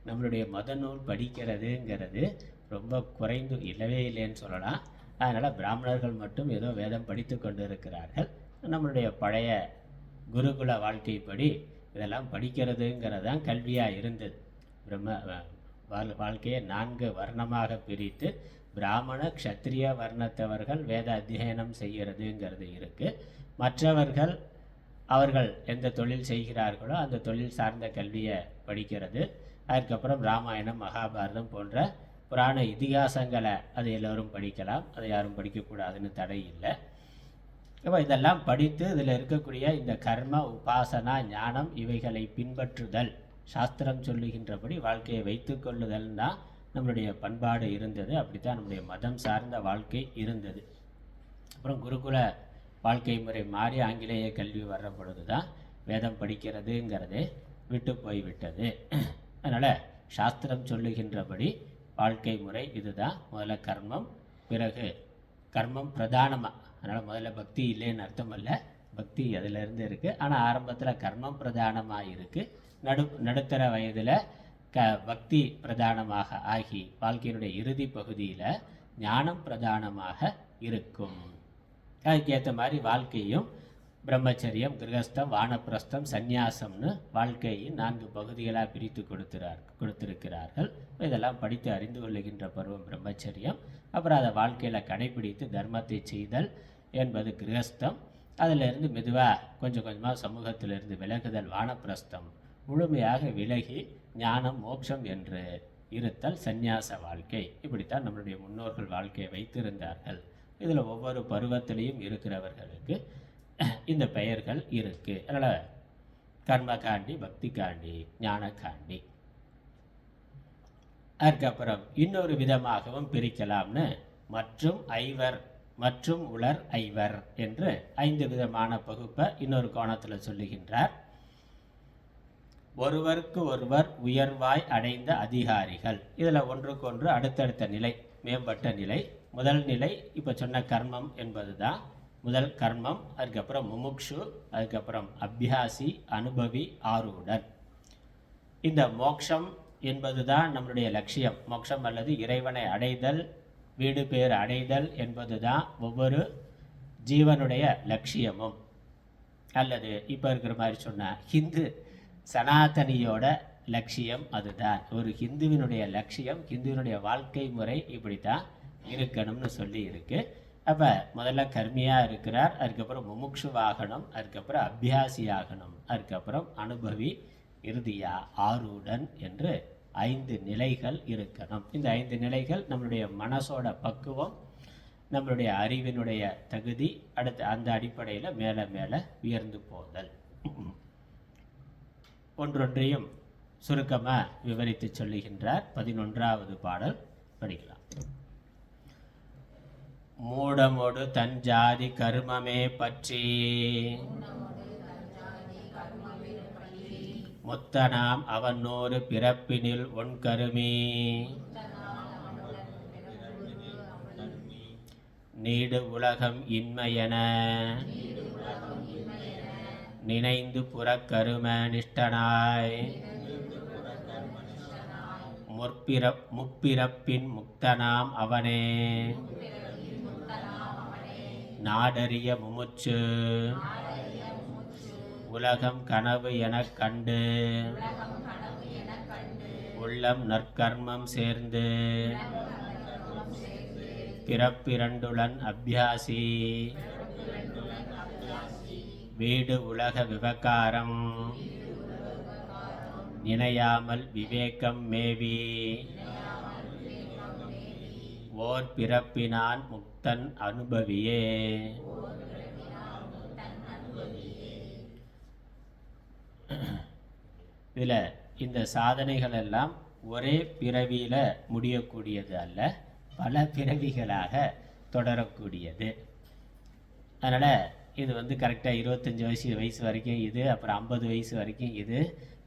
நம்மளுடைய மத நூல் படிக்கிறதுங்கிறது ரொம்ப குறைந்து இல்லவே இல்லைன்னு சொல்லலாம். அதனால் பிராமணர்கள் மட்டும் ஏதோ வேதம் படித்து கொண்டு இருக்கிறார்கள். நம்மளுடைய பழைய குருகுல வாழ்க்கைப்படி இதெல்லாம் படிக்கிறதுங்கிறது தான் கல்வியாக இருந்தது. வாழ்க்கையை 4 வர்ணமாக பிரித்து பிராமண க்ஷத்ரிய வர்ணத்தவர்கள் வேத அத்தியனம் செய்கிறதுங்கிறது இருக்குது. மற்றவர்கள் அவர்கள் எந்த தொழில் செய்கிறார்களோ அந்த தொழில் சார்ந்த கல்வியை படிக்கிறது. அதுக்கப்புறம் ராமாயணம் மகாபாரதம் போன்ற புராண இதிகாசங்களை அது எல்லோரும் படிக்கலாம், அதை யாரும் படிக்கக்கூடாதுன்னு தடை இல்லை. இப்போ இதெல்லாம் படித்து இதில் இருக்கக்கூடிய இந்த கர்ம உபாசனா ஞானம் இவைகளை பின்பற்றுதல், சாஸ்திரம் சொல்லுகின்றபடி வாழ்க்கையை வைத்து கொள்ளுதல் தான் நம்மளுடைய பண்பாடு இருந்தது. அப்படித்தான் நம்முடைய மதம் சார்ந்த வாழ்க்கை இருந்தது. அப்புறம் குருகுல வாழ்க்கை முறை மாறி ஆங்கிலேய கல்வி வர்ற பொழுது தான் வேதம் படிக்கிறதுங்கிறதே விட்டு போய்விட்டது. அதனால் சாஸ்திரம் சொல்லுகின்றபடி வாழ்க்கை முறை இதுதான். முதல்ல கர்மம், பிறகு கர்மம் பிரதானமாக. அதனால் முதல்ல பக்தி இல்லைன்னு அர்த்தம் அல்ல, பக்தி அதிலிருந்து இருக்குது. ஆனால் ஆரம்பத்தில் கர்மம் பிரதானமாக இருக்குது. நடுத்தர வயதில் பக்தி பிரதானமாக ஆகி வாழ்க்கையினுடைய இறுதி பகுதியில் ஞானம் பிரதானமாக இருக்கும். அதுக்கேற்ற மாதிரி வாழ்க்கையும் பிரம்மச்சரியம், கிரகஸ்தம், வானப்பிரஸ்தம், சந்நியாசம்னு வாழ்க்கையின் 4 பகுதிகளாக பிரித்து கொடுத்திருக்கிறார்கள். இதெல்லாம் படித்து அறிந்து கொள்ளுகின்ற பருவம் பிரம்மச்சரியம். அப்புறம் அதை வாழ்க்கையில் கடைபிடித்து தர்மத்தை செய்தல் என்பது கிரகஸ்தம். அதிலிருந்து மெதுவாக கொஞ்சம் கொஞ்சமாக சமூகத்திலிருந்து விலகுதல் வானப்பிரஸ்தம். முழுமையாக விலகி ஞானம் மோட்சம் என்று இருத்தல் சந்நியாச வாழ்க்கை. இப்படித்தான் நம்மளுடைய முன்னோர்கள் வாழ்க்கையை வைத்திருந்தார்கள். இதில் ஒவ்வொரு பருவத்திலையும் இருக்கிறவர்களுக்கு இந்த பெயர்கள் இருக்குது. அதனால் கர்மகாண்டி, பக்தி காண்டி, ஞான காண்டி. அதுக்கப்புறம் இன்னொரு விதமாகவும் பிரிக்கலாம்னு மற்றும் ஐவர் மற்றும் உலர் ஐவர் என்று 5 விதமான பகுப்பை இன்னொரு கோணத்தில் சொல்லுகின்றார். ஒருவருக்கு ஒருவர் உயர்வாய் அடைந்த அதிகாரிகள். இதில் ஒன்றுக்கொன்று அடுத்தடுத்த நிலை, மேம்பட்ட நிலை. முதல் நிலை இப்போ சொன்ன கர்மம் என்பது தான் முதல் கர்மம். அதுக்கப்புறம் முமுக்ஷு, அதுக்கப்புறம் அபியாசி, அனுபவி, ஆரூடன். இந்த மோக்ஷம் என்பது தான் நம்மளுடைய லட்சியம். மோட்சம் அல்லது இறைவனை அடைதல், வீடு பேர் அடைதல் என்பது தான் ஒவ்வொரு ஜீவனுடைய லட்சியமும். அல்லது இப்போ இருக்கிற மாதிரி சொன்னால் ஹிந்து சனாதனியோட லட்சியம் அதுதான். ஒரு ஹிந்துவினுடைய லட்சியம், ஹிந்துவினுடைய வாழ்க்கை முறை இப்படி தான் இருக்கணும்னு சொல்லி இருக்கு. அப்போ முதல்ல கர்மியாக இருக்கிறார், அதுக்கப்புறம் முமுக்ஷுவாகணும், அதுக்கப்புறம் அபியாசி ஆகணும், அதுக்கப்புறம் அனுபவி, இறுதியா ஆரூடன் என்று 5 நிலைகள் இருக்கணும். இந்த 5 நிலைகள் நம்மளுடைய மனசோட பக்குவம், நம்மளுடைய அறிவினுடைய தகுதி, அடுத்து அந்த அடிப்படையில் மேலே மேலே உயர்ந்து போதல். ஒன்றொன்றையும் சுருக்கமாக விவரித்து சொல்லுகின்றார். 11வது பாடல் படிக்கலாம். மூடமோடு தன் ஜாதி கர்மமே பற்றி முத்தனாம் அவனோரு பிறப்பினில் ஒன்கருமி நீடு உலகம் இன்மையென நினைந்து புறக்கரும நிஷ்டனாய் முப்பிறப்பின் முக்தனாம் அவனே நாடறிய முமுச்சு உலகம் கனவு எனக் கண்டு உள்ளம் நற்கர்மம் சேர்ந்து பிறப்பிரண்டுளன் அபியாசி வீடு உலக விவகாரம் நினையாமல் விவேகம் மேவி ஓர் பிறப்பினான் முக்தன் அனுபவியே. இதில் இந்த சாதனைகள் எல்லாம் ஒரே பிறவியில் முடியக்கூடியது அல்ல, பல பிறவிகளாக தொடரக்கூடியது. அதனால் இது வந்து கரெக்டாக 25 வயசு வரைக்கும் இது, அப்புறம் 50 வயசு வரைக்கும் இது,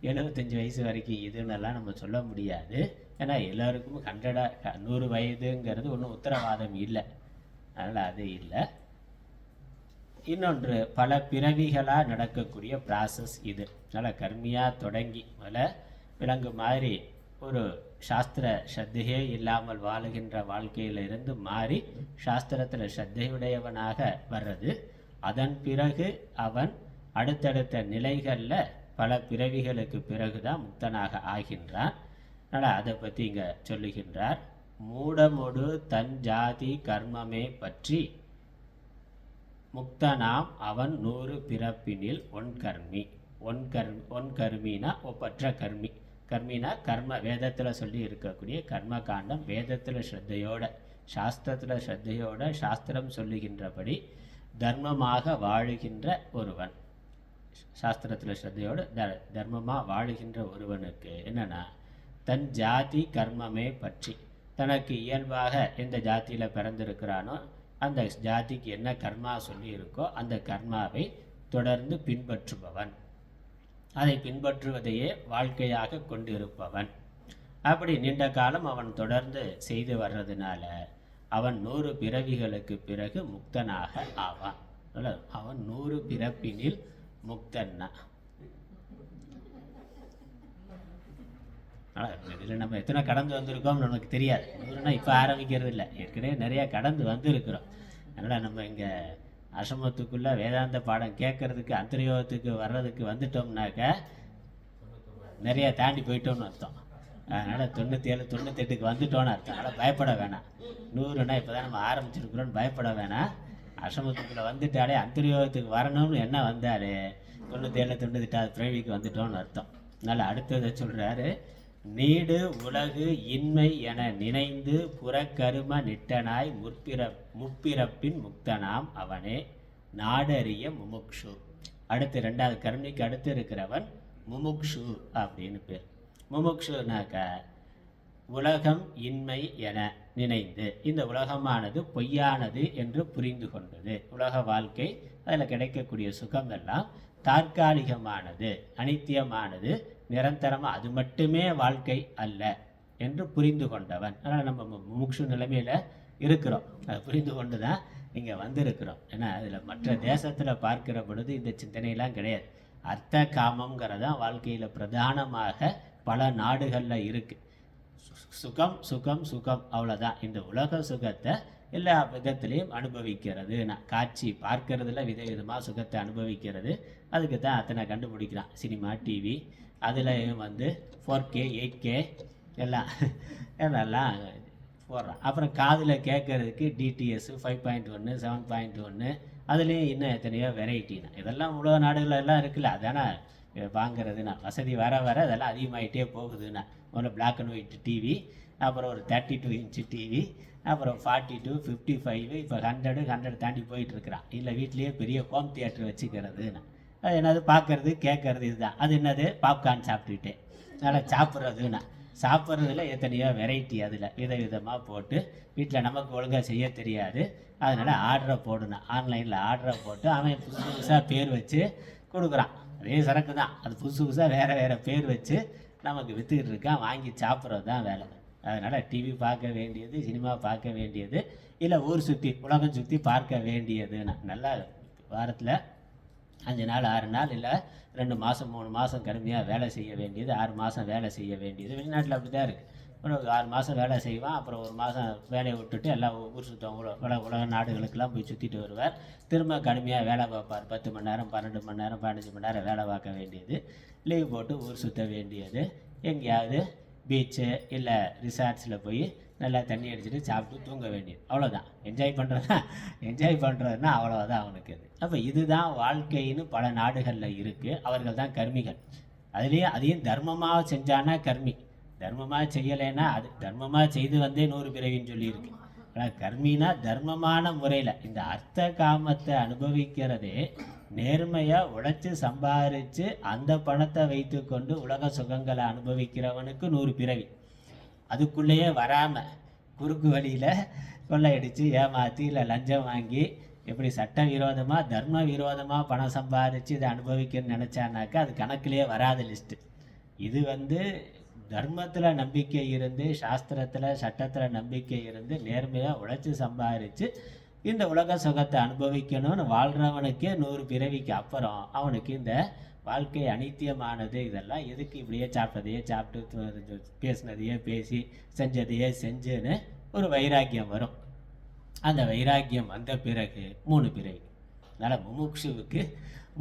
75 வயசு வரைக்கும் இதுன்னெல்லாம் நம்ம சொல்ல முடியாது. ஏன்னா எல்லோருக்கும் 100 வயதுங்கிறது ஒன்றும் உத்தரவாதம் இல்லை. அதனால் அது இல்லை. இன்னொன்று, பல பிறவிகளாக நடக்கக்கூடிய ப்ராசஸ் இது. அதனால் கர்மியாக தொடங்கி முதல்ல விலங்கு மாதிரி ஒரு சாஸ்திர ஸ்ரத்தையே இல்லாமல் வாழுகின்ற வாழ்க்கையிலிருந்து மாறி சாஸ்திரத்தில் ஸ்ரத்தையுடையவனாக வர்றது. அதன் பிறகு அவன் அடுத்தடுத்த நிலைகளில் பல பிறவிகளுக்கு பிறகுதான் முக்தனாக ஆகின்றான். அதனால் அதை பற்றி இங்கே சொல்லுகின்றார். மூடமொடு தன் ஜாதி கர்மமே பற்றி முக்தனாம் அவன் 100 பிறப்பினில் ஒன்கர்மி. ஒன்கர்மினா ஒப்பற்ற கர்மி. கர்மினா கர்ம, வேதத்தில் சொல்லி இருக்கக்கூடிய கர்ம காண்டம் வேதத்தில் ஸ்ரத்தையோட, சாஸ்திரத்தில் ஸ்ரத்தையோட, சாஸ்திரம் சொல்லுகின்றபடி தர்மமாக வாழுகின்ற ஒருவன், சாஸ்திரத்தில் ஸ்ரத்தையோடு தர்மமாக வாழுகின்ற ஒருவனுக்கு என்னென்னா, தன் ஜாதி கர்மமே பற்றி தனக்கு இயல்பாக எந்த ஜாதியில் பிறந்திருக்கிறானோ அந்த ஜாதிக்கு என்ன கர்மா சொல்லி இருக்கோ அந்த கர்மாவை தொடர்ந்து பின்பற்றுபவன், அதை பின்பற்றுவதையே வாழ்க்கையாக கொண்டிருப்பவன். அப்படி நீண்ட காலம் அவன் தொடர்ந்து செய்து வர்றதுனால அவன் 100 பிறவிகளுக்கு பிறகு முக்தனாக ஆவான். அவன் 100 பிறப்பினில் முக்தன்னா. இதில் நம்ம எத்தனை கடந்து வந்திருக்கோம் நமக்கு தெரியாது. 100னா இப்போ ஆரம்பிக்கிறது இல்லை, ஏற்கனவே நிறையா கடந்து வந்திருக்கிறோம். அதனால் நம்ம இங்கே ஆசிரமத்துக்குள்ளே வேதாந்த பாடம் கேட்கறதுக்கு அந்தர்யோகத்துக்கு வர்றதுக்கு வந்துட்டோம்னாக்க நிறையா தாண்டி போயிட்டோம்னு அர்த்தம். அதனால் 97 98க்கு வந்துட்டோன்னு அர்த்தம். அதனால் பயப்பட வேணாம். 100னா இப்போ தான் நம்ம ஆரம்பிச்சிருக்கிறோன்னு பயப்பட வேணாம். ஆசிரமத்துக்குள்ளே வந்துட்டாலே அந்தர்யோகத்துக்கு வரணும்னு என்ன வந்தாலே 97 98 பிறவிக்கு வந்துட்டோன்னு அர்த்தம். அதனால் அடுத்ததை சொல்கிறாரு. நீடு உலகு இன்மை என நினைந்து புறக்கரும நிட்டனாய் முப்பிறப்பின் முக்தனாம் அவனே நாடறிய முமுக்ஷு. அடுத்து 2வது கர்மிக்கு அடுத்து இருக்கிறவன் முமுக்ஷு அப்படின்னு பேர். முமுக்ஷுனாக்க உலகம் இன்மை என நினைந்து, இந்த உலகமானது பொய்யானது என்று புரிந்து கொண்டது. உலக வாழ்க்கை, அதில் கிடைக்கக்கூடிய சுகம் எல்லாம் தற்காலிகமானது, அனித்தியமானது, நிரந்தரமாக அது மட்டுமே வாழ்க்கை அல்ல என்று புரிந்து கொண்டவன். அதனால் நம்ம முமுக்ஷு நிலைமையில் இருக்கிறோம். அதை புரிந்து கொண்டு தான் இங்கே வந்திருக்கிறோம். ஏன்னா அதில் மற்ற தேசத்தில் பார்க்கிற பொழுது இந்த சிந்தனையெல்லாம் கிடையாது. அர்த்த காமங்கிறதான் வாழ்க்கையில் பிரதானமாக பல நாடுகளில் இருக்குது. சுகம் சுகம் சுகம், அவ்வளோதான். இந்த உலக சுகத்தை எல்லா விதத்துலேயும் அனுபவிக்கிறது. காட்சி பார்க்கறதுல விதவிதமாக சுகத்தை அனுபவிக்கிறது. அதுக்கு தான் அத்தனை கண்டுபிடிக்கிறான். சினிமா, டிவி, அதில் வந்து 4K 8K எல்லாம் போடுறான். அப்புறம் காதில் கேட்கறதுக்கு டிடிஎஸ் 5.1 7.1, அதுலேயும் இன்னும் எத்தனையோ வெரைட்டினா. இதெல்லாம் உலக நாடுகளெல்லாம் இருக்குல்ல, அதானே வாங்கிறதுனா. வசதி வர வர அதெல்லாம் அதிகமாகிட்டே போகுதுன்னா. முதல்ல பிளாக் அண்ட் ஒயிட் டிவி, அப்புறம் ஒரு 32 இன்ச்சு டிவி, அப்புறம் 42, 55, இப்போ 100 தாண்டி போயிட்டுருக்குறான். இல்லை வீட்லேயே பெரிய ஹோம் தியேட்டர் வச்சுக்கிறதுன்னு. அது என்னது, பார்க்குறது கேட்குறது, இதுதான். அது என்னது, பாப்கார்ன் சாப்பிட்டுக்கிட்டே. அதனால் சாப்பிட்றதுன்னா, சாப்பிட்றதுல எத்தனையோ வெரைட்டி, அதில் விதவிதமாக போட்டு வீட்டில் நமக்கு ஒழுங்காக செய்ய தெரியாது. அதனால் ஆர்டரை போடணும். ஆன்லைனில் ஆர்டரை போட்டு அவன் புதுசாக பேர் வச்சு கொடுக்குறான். அதே சரக்கு தான், அது புதுசாக வேறு பேர் வச்சு நமக்கு விற்றுக்கிட்டு இருக்கான். வாங்கி சாப்பிட்றது தான் வேலை. அதனால் டிவி பார்க்க வேண்டியது, சினிமா பார்க்க வேண்டியது, இல்லை ஊர் சுற்றி உலகம் சுற்றி பார்க்க வேண்டியதுன்னா, நல்லா வாரத்தில் 5 நாள் 6 நாள், இல்லை 2 மாதம் 3 மாதம் கடுமையாக வேலை செய்ய வேண்டியது, 6 மாதம் வேலை செய்ய வேண்டியது. வெளிநாட்டில் அப்படி தான் இருக்குது. ஒரு 6 மாதம் வேலை செய்வான், அப்புறம் 1 மாதம் வேலையை விட்டுட்டு எல்லாம் ஊர் சுற்றுவாங்க. உலக நாடுகளுக்கெல்லாம் போய் சுற்றிட்டு வருவார். திரும்ப கடுமையாக வேலை பார்ப்பார். 10 மணி நேரம் 12 மணி நேரம் 15 மணி நேரம் வேலை பார்க்க வேண்டியது, லீவ் போட்டு ஊர் சுற்ற வேண்டியது, எங்கேயாவது பீச்சு இல்லை ரிசார்ட்ஸில் போய் நல்லா தண்ணி அடிச்சுட்டு சாப்பிட்டு தூங்க வேண்டியது. அவ்வளோதான். என்ஜாய் பண்ணுறதுனா அவ்வளோதான் அவனுக்கு அது. அப்போ இதுதான் வாழ்க்கைன்னு பல நாடுகளில் இருக்குது. அவர்கள் தான் கர்மிகள். அதையும் தர்மமாக செஞ்சானா கர்மி, தர்மமாக செய்யலைன்னா அது தர்மமாக செய்து வந்தே 100 பிறவின்னு சொல்லியிருக்கு. ஆனால் கர்மினா தர்மமான முறையில் இந்த அர்த்த காமத்தை அனுபவிக்கிறதே நேர்மையாக உழைச்சி சம்பாதிச்சு அந்த பணத்தை வைத்து கொண்டு உலக சுகங்களை அனுபவிக்கிறவனுக்கு 100 பிறவி. அதுக்குள்ளேயே வராமல் குறுக்கு வழியில் கொள்ளையடித்து ஏமாற்றி இல்லை லஞ்சம் வாங்கி எப்படி சட்ட விரோதமாக தர்ம விரோதமாக பணம் சம்பாதிச்சு இதை அனுபவிக்கணும்னு நினச்சானாக்கா அது கணக்கிலே வராத லிஸ்ட்டு. இது தர்மத்தில் நம்பிக்கை இருந்து, சாஸ்திரத்தில் சட்டத்தில் நம்பிக்கை இருந்து, நேர்மையாக உழைச்சி சம்பாதிச்சு இந்த உலக சுகத்தை அனுபவிக்கணும்னு வாழ்கிறவனுக்கே 100 பிறவிக்கு அப்புறம் அவனுக்கு இந்த வாழ்க்கை அனித்தியமானது, இதெல்லாம் எதுக்கு இப்படியே சாப்பிட்டதையே சாப்பிட்டு பேசினதையே பேசி செஞ்சதையே செஞ்சுன்னு ஒரு வைராக்கியம் வரும். அந்த வைராக்கியம் வந்த பிறகு 3 பிறவி. அதனால் முமுட்சுவுக்கு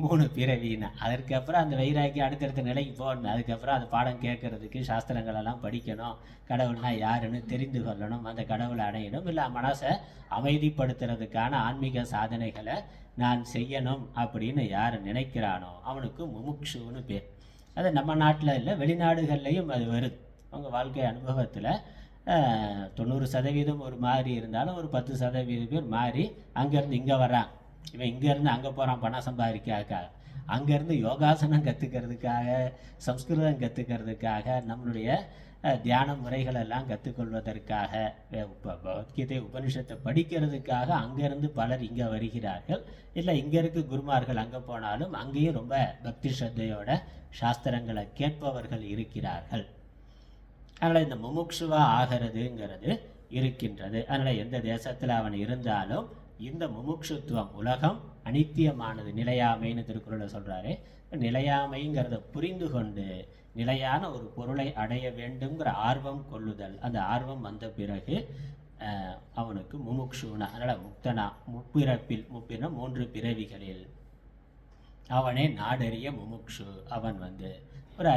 3 பிறவின்னா அதற்கப்புறம் அந்த வைராக்கியம் அடுத்தடுத்த நிலைக்கு போகணும். அதுக்கப்புறம் அந்த பாடம் கேட்கறதுக்கு சாஸ்திரங்களெல்லாம் படிக்கணும், கடவுள்னா யாருன்னு தெரிந்து கொள்ளணும், அந்த கடவுளை அடையணும், இல்லை மனசை அமைதிப்படுத்துறதுக்கான ஆன்மீக சாதனைகளை நான் செய்யணும் அப்படின்னு யார் நினைக்கிறானோ அவனுக்கு முமுட்சுன்னு பேர். அது நம்ம நாட்டில் இல்லை, வெளிநாடுகள்லையும் அது வருது. அவங்க வாழ்க்கை அனுபவத்தில் 90% ஒரு மாதிரி இருந்தாலும் ஒரு 10% பேர் மாறி அங்கேருந்து இங்கே வர்றாங்க. இவன் இங்கேருந்து அங்கே போகிறான் பணம் சம்பாதிக்காக, அங்கேருந்து யோகாசனம் கற்றுக்கிறதுக்காக, சம்ஸ்கிருதம் கற்றுக்கிறதுக்காக, நம்மளுடைய தியான முறைகளெல்லாம் கற்றுக்கொள்வதற்காக, பகவத்கீதை உபனிஷத்தை படிக்கிறதுக்காக அங்கேருந்து பலர் இங்கே வருகிறார்கள். இல்லை இங்கே இருக்க குருமார்கள் அங்கே போனாலும் அங்கேயும் ரொம்ப பக்தி ஸ்ரத்தையோட சாஸ்திரங்களை கேட்பவர்கள் இருக்கிறார்கள். அதனால் இந்த முமுட்சுவாக ஆகிறதுங்கிறது இருக்கின்றது. அதனால் எந்த தேசத்தில் அவன் இருந்தாலும் இந்த முமுட்சுத்துவம், உலகம் அனித்தியமானது, நிலையாமைன்னு திருக்குறளை சொல்கிறாரு. நிலையாமைங்கிறத புரிந்து கொண்டு நிலையான ஒரு பொருளை அடைய வேண்டுங்கிற ஆர்வம் கொள்ளுதல், அந்த ஆர்வம் வந்த பிறகு அவனுக்கு முமுட்சுனா, அதனால் முக்தனா, முப்பிறப்பில் 3 பிறவிகளில் அவனே நாடறிய முமுட்சு. அவன் ஒரு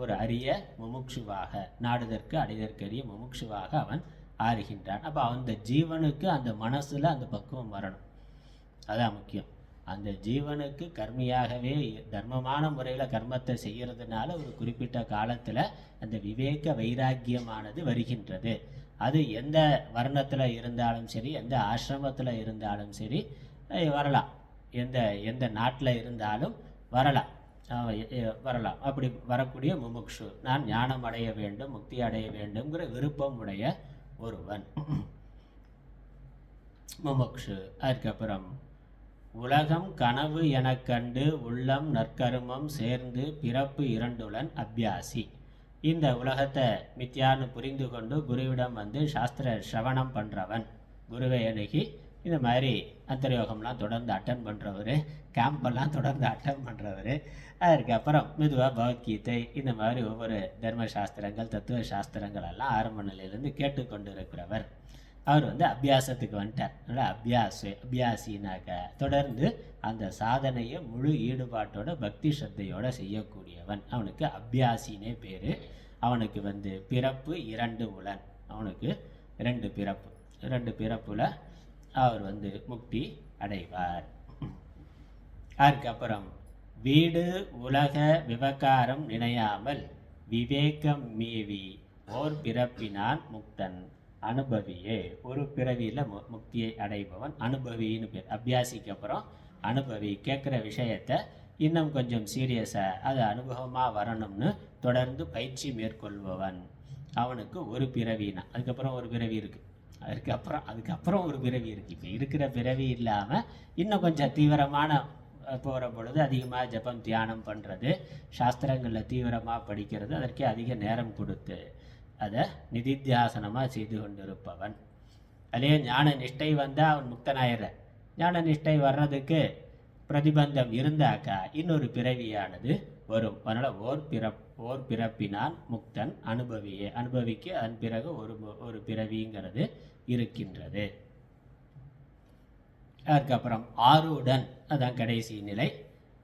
ஒரு அரிய முமுட்சுவாக, நாடுதற்கு அடைதற்கரிய முமுட்சுவாக அவன் ஆறுகின்றான். அப்போ அந்த ஜீவனுக்கு அந்த மனசில் அந்த பக்குவம் வரணும், அதான் முக்கியம். அந்த ஜீவனுக்கு கர்மியாகவே தர்மமான முறையில் கர்மத்தை செய்கிறதுனால ஒரு குறிப்பிட்ட காலத்தில் அந்த விவேக வைராக்கியமானது வருகின்றது. அது எந்த வர்ணத்தில் இருந்தாலும் சரி, எந்த ஆசிரமத்தில் இருந்தாலும் சரி வரலாம், எந்த நாட்டில் இருந்தாலும் வரலாம். அப்படி வரக்கூடிய முமுட்சு, நான் ஞானம் அடைய வேண்டும், முக்தி அடைய வேண்டும்ங்கிற விருப்பம் உடைய ஒருவன் முமுட்சு. அதுக்கப்புறம் உலகம் கனவு எனக் கண்டு உள்ளம் நற்கருமம் சேர்ந்து பிறப்பு 2 அபியாசி. இந்த உலகத்தை மித்தியான்னு புரிந்து கொண்டு குருவிடம் சாஸ்திர சிரவணம் பண்ணுறவன், குருவை அணுகி இந்த மாதிரி அந்தரயோகம்லாம் தொடர்ந்து அட்டன் பண்ணுறவர், கேம்பெல்லாம் தொடர்ந்து அட்டன் பண்ணுறவர், அதுக்கப்புறம் மெதுவாக பகவத்கீதை இந்த மாதிரி ஒவ்வொரு தர்ம சாஸ்திரங்கள் தத்துவ சாஸ்திரங்கள் எல்லாம் ஆரம்ப நிலையிலேருந்து கேட்டுக்கொண்டு இருக்கிறவர். அவர் அபியாசத்துக்கு வந்துட்டார். அதனால் அபியாசினாக்க தொடர்ந்து அந்த சாதனையை முழு ஈடுபாட்டோட பக்தி ஸ்ரத்தையோடு செய்யக்கூடியவன், அவனுக்கு அபியாசினே பேர். அவனுக்கு பிறப்பு 2 உலன், அவனுக்கு 2 பிறப்பு, 2 பிறப்பில் அவர் முக்தி அடைவார். அதுக்கப்புறம் வீடு உலக விவகாரம் நினையாமல் விவேகம் மீவி ஓர் பிறப்பினான் முக்தன் அனுபவியே. ஒரு பிறவியில் முக்தியை அடைபவன் அனுபவின்னு பேர். அபியாசிக்கு அப்புறம் அனுபவி, கேட்குற விஷயத்தை இன்னும் கொஞ்சம் சீரியஸாக அது அனுபவமாக வரணும்னு தொடர்ந்து பயிற்சி மேற்கொள்பவன், அவனுக்கு ஒரு பிறவினா. அதுக்கப்புறம் ஒரு பிறவி இருக்குது, அதுக்கப்புறம் ஒரு பிறவி இருக்குது. இப்போ இருக்கிற பிறவி இல்லாமல் இன்னும் கொஞ்சம் தீவிரமான போகிற பொழுது அதிகமாக ஜபம் தியானம் பண்ணுறது, சாஸ்திரங்களில் தீவிரமாக படிக்கிறது, அதற்கே அதிக நேரம் கொடுத்து அதை நிதித்தியாசனமாக செய்து கொண்டிருப்பவன். அதே ஞான நிஷ்டை வந்தால் அவன் முக்தனாயிடுற. ஞான நிஷ்டை வர்றதுக்கு பிரதிபந்தம் இருந்தாக்கா இன்னொரு பிறவியானது வரும். அதனால் ஓர் பிறப்பினான் முக்தன் அனுபவியே, அனுபவிக்கு அதன் பிறகு ஒரு பிறவிங்கிறது இருக்கின்றது. அதுக்கப்புறம் ஆருடன், அதான் கடைசி நிலை.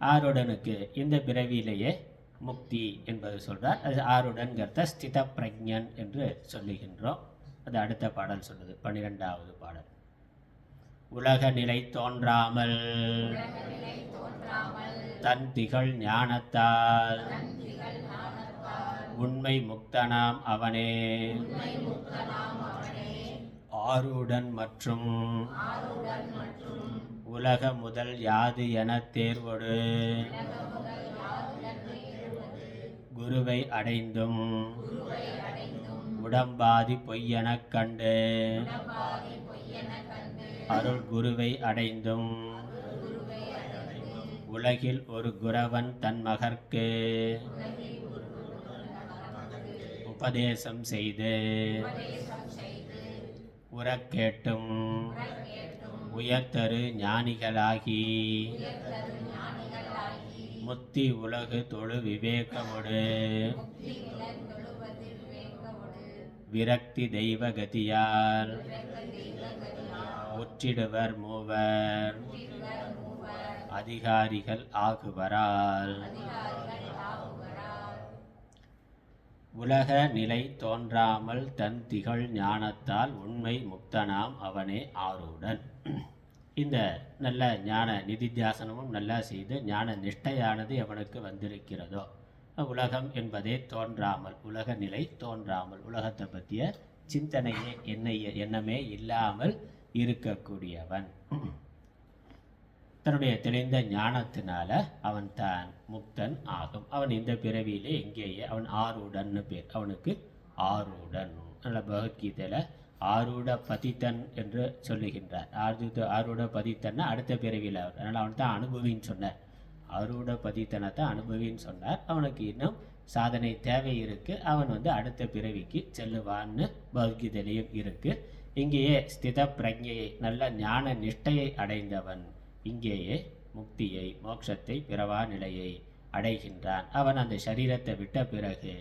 ஆருடனுக்கு இந்த பிறவியிலேயே முக்தி என்பது சொல்கிறார். அது ஆருடன்கிறத ஸ்தித பிரஜன் என்று சொல்லுகின்றோம். அது அடுத்த பாடல் சொல்லுது, 12வது பாடல். உலக நிலை தோன்றாமல் தன் திகழ் ஞானத்தால் உண்மை முக்தனாம் அவனே ஆருடன் மற்றும் உலக முதல் யாது என தேர்வொடு குருவை அடைந்தும் உடம்பாதி பொய்யெனக் கண்டு அருள் குருவை அடைந்தும் உலகில் ஒரு குரவன் தன் மகற்கு உபதேசம் செய்து உறக்கேட்டும் உயர்தரு ஞானிகளாகி முத்தி உலகு தொழு விவேகமொடு விரக்தி தெய்வ கதியால் முற்றிடுவர் மூவர் அதிகாரிகள் ஆகுவரால். உலக நிலை தோன்றாமல் தன் திகழ் ஞானத்தால் உண்மை முக்தனாம் அவனே ஆரூடன். இந்த நல்ல ஞான நிதித்தியாசனமும் நல்லா செய்து ஞான நிஷ்டையானது எவனுக்கு வந்திருக்கிறதோ, உலகம் என்பதே தோன்றாமல், உலக நிலை தோன்றாமல், உலகத்தை பற்றிய சிந்தனையே எண்ணமே இல்லாமல் இருக்கக்கூடியவன், தன்னுடைய தெளிந்த ஞானத்தினால அவன் தான் முக்தன் ஆகும். அவன் இந்த பிறவியிலே எங்கேயே அவன் ஆரூடன்னு பேர், அவனுக்கு ஆரூடன். நல்ல பகவத்கீதையில் ஆரூட பதித்தன் என்று சொல்லுகின்றார். ஆரூட பதித்தன்னா அடுத்த பிறவியில் அவர், அதனால் அவன் தான் அனுபவின்னு சொன்னார். ஆரூட பதித்தனை தான் அனுபவின்னு சொன்னார். அவனுக்கு இன்னும் சாதனை தேவை இருக்குது, அவன் அடுத்த பிறவிக்கு செல்லுவான்னு பகவத்கீதையிலையும் இருக்குது. இங்கேயே ஸ்தித பிரஜையை, நல்ல ஞான நிஷ்டையை அடைந்தவன் இங்கேயே முக்தியை, மோட்சத்தை, பிறவா நிலையை அடைகின்றான். அவன் அந்த சரீரத்தை விட்ட பிறகு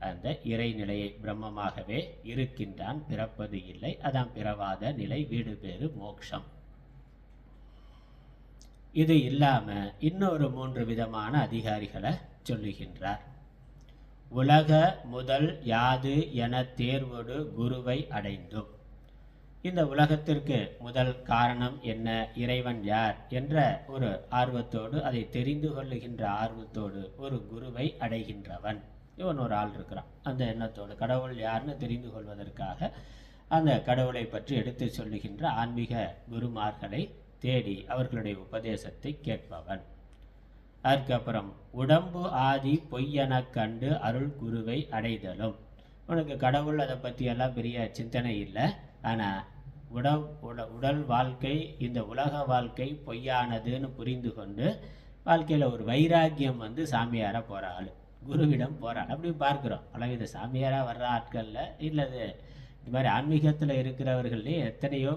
அந்த இறை நிலையை பிரம்மமாகவே இருக்கின்றான், பிறப்பது இல்லை. அதான் பிறவாத நிலை, வீடு பேறு மோட்சம். இது இல்லாமல் இன்னொரு 3 விதமான அதிகாரிகளை சொல்லுகின்றார். உலக முதல் யாது என தேர்வொடு குருவை அடைந்தும், இந்த உலகத்திற்கு முதல் காரணம் என்ன, இறைவன் யார் என்ற ஒரு ஆர்வத்தோடு, அதை தெரிந்து கொள்ளுகின்ற ஆர்வத்தோடு ஒரு குருவை அடைகின்றவன். இவன் ஒரு ஆள் இருக்கிறான், அந்த எண்ணத்தோடு கடவுள் யாருன்னு தெரிந்து கொள்வதற்காக அந்த கடவுளை பற்றி எடுத்து சொல்லுகின்ற ஆன்மீக குருமார்களை தேடி அவர்களுடைய உபதேசத்தை கேட்பவன். அதுக்கப்புறம் உடம்பு ஆதி பொய்யென கண்டு அருள் குருவை அடைதலும். உனக்கு கடவுள் அதை பற்றியெல்லாம் பெரிய சிந்தனை இல்லை, ஆனால் உடல் வாழ்க்கை, இந்த உலக வாழ்க்கை பொய்யானதுன்னு புரிந்து கொண்டு வாழ்க்கையில் ஒரு வைராக்கியம் சாமியார போகிற ஆள், குருவிடம் போகிறாள். அப்படி பார்க்குறோம் பலவித சாமியாராக வர்ற ஆட்களில். இல்லது இது மாதிரி ஆன்மீகத்தில் இருக்கிறவர்களே எத்தனையோ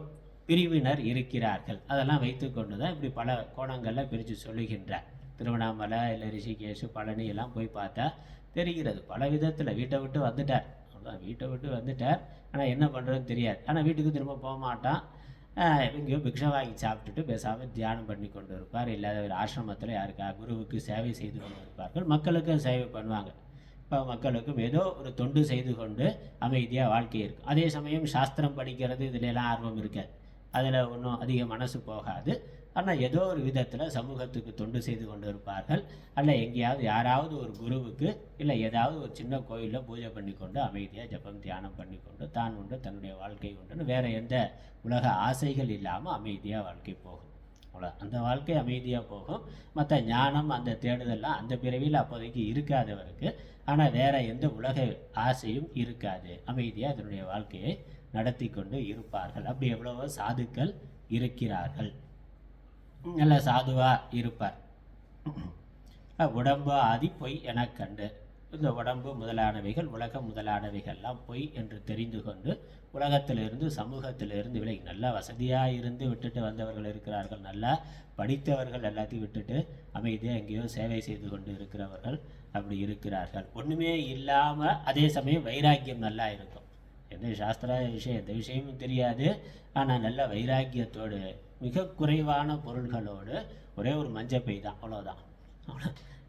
பிரிவினர் இருக்கிறார்கள். அதெல்லாம் வைத்து கொண்டு தான் இப்படி பல கோணங்களில் பிரித்து சொல்லுகின்றார். திருவண்ணாமலை இல்லை ரிஷிகேஷ் பழனி எல்லாம் போய் பார்த்தா தெரிகிறது. பல விதத்தில் வீட்டை விட்டு வந்துட்டார், அவ்வளோதான், வீட்டை விட்டு வந்துட்டார். ஆனால் என்ன பண்ணுறதுன்னு தெரியாது. ஆனால் வீட்டுக்கு திரும்ப போக மாட்டான், எங்கேயோ பிக்ஷை வாங்கி சாப்பிட்டுட்டு பேசாமல் தியானம் பண்ணி கொண்டு இருப்பார். இல்லாத ஒரு ஆசிரமத்தில் யாருக்கா குருவுக்கு சேவை செய்து கொண்டு இருப்பார்கள். மக்களுக்கும் சேவை பண்ணுவாங்க. இப்போ மக்களுக்கும் ஏதோ ஒரு தொண்டு செய்து கொண்டு அமைதியாக வாழ்க்கை இருக்கும். அதே சமயம் சாஸ்திரம் படிக்கிறது இதிலெல்லாம் ஆர்வம் இருக்காது, அதில் ஒன்றும் அதிக மனசு போகாது. ஆனால் ஏதோ ஒரு விதத்தில் சமூகத்துக்கு தொண்டு செய்து கொண்டு இருப்பார்கள். அல்ல எங்கேயாவது யாராவது ஒரு குருவுக்கு இல்லை ஏதாவது ஒரு சின்ன கோயிலில் பூஜை பண்ணி கொண்டு அமைதியாக ஜபம் தியானம் பண்ணி கொண்டு தான் உண்டு தன்னுடைய வாழ்க்கை உண்டுன்னு வேறு எந்த உலக ஆசைகள் இல்லாமல் அமைதியாக வாழ்க்கை போகும். அவ்வளோ அந்த வாழ்க்கை அமைதியாக போகும். மற்ற ஞானம் அந்த தேடுதல்லாம் அந்த பிறவியில் அப்போதைக்கு இருக்காதவருக்கு. ஆனால் வேறு எந்த உலக ஆசையும் இருக்காது, அமைதியாக அதனுடைய வாழ்க்கையை நடத்தி கொண்டு இருப்பார்கள். அப்படி எவ்வளவோ சாதுக்கள் இருக்கிறார்கள், நல்ல சாதுவாக இருப்பார். உடம்பு ஆதி பொய் என கண்டு, இந்த உடம்பு முதலானவைகள் உலகம் முதலானவைகள்லாம் பொய் என்று தெரிந்து கொண்டு உலகத்திலிருந்து சமூகத்திலிருந்து விலகி நல்லா வசதியாக இருந்து விட்டுட்டு வந்தவர்கள் இருக்கிறார்கள், நல்லா படித்தவர்கள் எல்லாத்தையும் விட்டுட்டு அமைதியாக எங்கேயோ சேவை செய்து கொண்டு இருக்கிறவர்கள் அப்படி இருக்கிறார்கள். ஒன்றுமே இல்லாமல் அதே சமயம் வைராக்கியம் நல்லா இருக்கும். எந்த சாஸ்திர விஷயம் எந்த விஷயமும் தெரியாது, ஆனால் நல்ல வைராக்கியத்தோடு மிக குறைவான பொருள்களோடு ஒரே ஒரு மஞ்சப்பை தான்,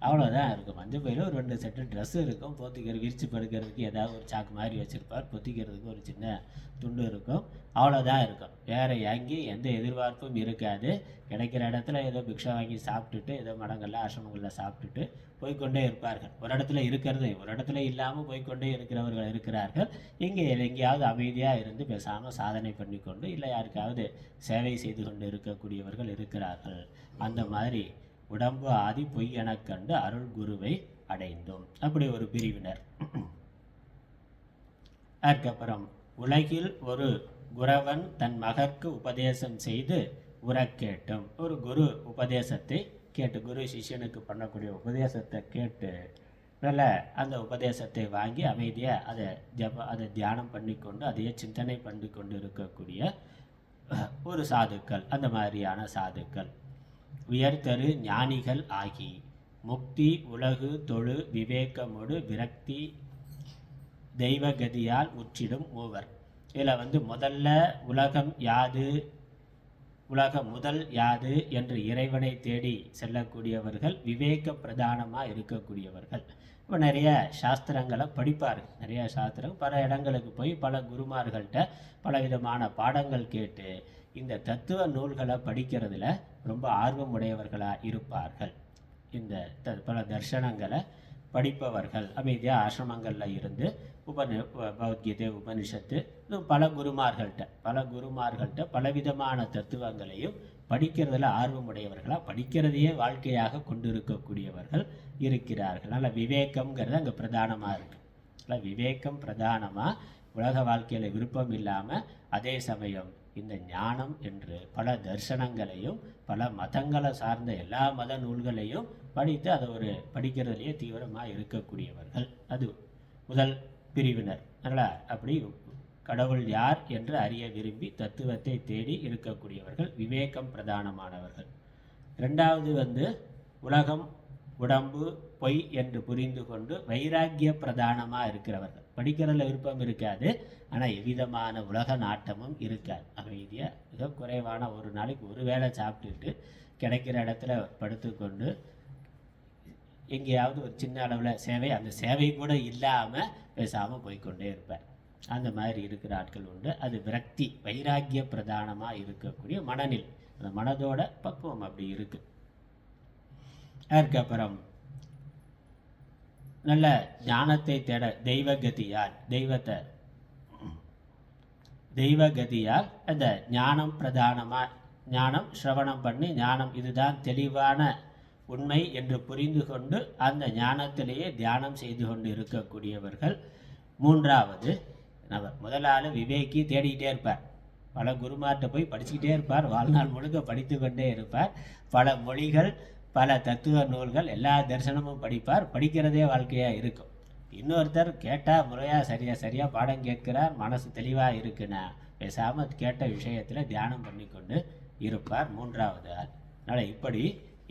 அவ்வளோதான் இருக்கும். மஞ்சப்பையில் ஒரு 2 செட்டு ட்ரெஸ்ஸு இருக்கும், பொத்திக்கிறது விரித்து படுக்கிறதுக்கு ஏதாவது ஒரு சாக்கு மாதிரி வச்சுருப்பார், பொத்திக்கிறதுக்கு ஒரு சின்ன துண்டு இருக்கும், அவ்வளோதான் இருக்கும். வேறு எங்கேயும் எந்த எதிர்பார்ப்பும் இருக்காது. கிடைக்கிற இடத்துல ஏதோ பிக்ஷை வாங்கி சாப்பிட்டுட்டு ஏதோ மடங்களில் ஆசிரமங்களில் சாப்பிட்டுட்டு போய்கொண்டே இருப்பார்கள். ஒரு இடத்துல இருக்கிறது ஒரு இடத்துல இல்லாமல் போய்கொண்டே இருக்கிறவர்கள் இருக்கிறார்கள். இங்கே எங்கேயாவது அமைதியாக இருந்து பேசாமல் சாதனை பண்ணி கொண்டு இல்லை யாருக்காவது சேவை செய்து கொண்டு இருக்கக்கூடியவர்கள் இருக்கிறார்கள். அந்த மாதிரி உடம்பு ஆதி பொய் எனக் கண்டு அருள் குருவை அடைந்தோம். அப்படி ஒரு பிரிவினர். அதுக்கப்புறம் உலகில் ஒரு குரவன் தன் மகற்கு உபதேசம் செய்து உறக்கேட்டும். ஒரு குரு உபதேசத்தை கேட்டு, குரு சிஷ்யனுக்கு பண்ணக்கூடிய உபதேசத்தை கேட்டு நல்ல அந்த உபதேசத்தை வாங்கி அமைதியாக அதை தியானம் பண்ணி கொண்டு அதையே சிந்தனை பண்ணி கொண்டு இருக்கக்கூடிய ஒரு சாதுக்கள், அந்த மாதிரியான சாதுக்கள். உயர்தரு ஞானிகள் ஆகி முக்தி உலகு தொழு விவேகமொடு விரக்தி தெய்வகதியால் உற்றிடும் மூவர். இதில் முதல்ல உலகம் யாது, உலகம் முதல் யாது என்று இறைவனை தேடி செல்லக்கூடியவர்கள், விவேக பிரதானமாக இருக்கக்கூடியவர்கள். இப்போ நிறைய சாஸ்திரங்களை படிப்பார்கள், நிறைய சாஸ்திரம் பல இடங்களுக்கு போய் பல குருமார்கள்ட்ட பலவிதமான பாடங்கள் கேட்டு இந்த தத்துவ நூல்களை படிக்கிறதுல ரொம்ப ஆர்வம் உடையவர்களாக இருப்பார்கள். இந்த பல தர்சனங்களை படிப்பவர்கள் அமைதியாக ஆசிரமங்களில் இருந்து பகவத்கீதை உபனிஷத்து பல குருமார்கள்ட்ட பலவிதமான தத்துவங்களையும் படிக்கிறதுல ஆர்வமுடையவர்களாக படிக்கிறதையே வாழ்க்கையாக கொண்டிருக்கக்கூடியவர்கள் இருக்கிறார்கள். நல்ல விவேகம்ங்கிறது அங்கே பிரதானமாக இருக்குது. நல்ல விவேகம் பிரதானமாக, உலக வாழ்க்கையில் விருப்பம் இல்லாமல் அதே சமயம் இந்த ஞானம் என்று பல தர்சனங்களையும் பல மதங்களை சார்ந்த எல்லா மத நூல்களையும் படித்து அதை ஒரு படிக்கிறதுலேயே தீவிரமாக இருக்கக்கூடியவர்கள். அது முதல் பிரிவினர். அதனால் அப்படி கடவுள் யார் என்று அறிய விரும்பி தத்துவத்தை தேடி இருக்கக்கூடியவர்கள், விவேகம் பிரதானமானவர்கள். ரெண்டாவது உலகம் உடம்பு பொய் என்று புரிந்து கொண்டு வைராக்கிய பிரதானமாக இருக்கிறவர்கள். படிக்கிறதுல விருப்பம் இருக்காது, ஆனால் எவ்விதமான உலக நாட்டமும் இருக்காது. அமைதியாக மிக குறைவான ஒரு நாளைக்கு ஒரு வேளை சாப்பிட்டுட்டு கிடைக்கிற இடத்துல படுத்துக்கொண்டு எங்கேயாவது ஒரு சின்ன அளவில் சேவை, அந்த சேவை கூட இல்லாமல் பேசாமல் போய்கொண்டே இருப்பார். அந்த மாதிரி இருக்கிற ஆட்கள் உண்டு. அது விரக்தி வைராக்கிய பிரதானமாக இருக்கக்கூடிய மனநிலை, அந்த மனதோட பக்குவம் அப்படி இருக்குது. அதுக்கப்புறம் நல்ல ஞானத்தை தேட தெய்வகதியால் அந்த ஞானம் பிரதானமாக, ஞானம் சிரவணம் பண்ணி ஞானம் இதுதான் தெளிவான உண்மை என்று புரிந்து கொண்டு அந்த ஞானத்திலேயே தியானம் செய்து கொண்டு இருக்கக்கூடியவர்கள். மூன்றாவது முதலாள விவேக்கி தேடிக்கிட்டே இருப்பார். பல குருமார்கிட்ட போய் படிச்சுக்கிட்டே இருப்பார், வாழ்நாள் முழுக்க படித்து கொண்டே இருப்பார். பல மொழிகள் பல தத்துவ நூல்கள் எல்லா தரிசனமும் படிப்பார், படிக்கிறதே வாழ்க்கையாக இருக்கும். இன்னொருத்தர் கேட்டால் முறையாக சரியாக பாடம் கேட்கிறார், மனசு தெளிவாக இருக்குன்னா பேசாமல் கேட்ட விஷயத்தில் தியானம் பண்ணி கொண்டு இருப்பார். மூன்றாவது ஆள். அதனால் இப்படி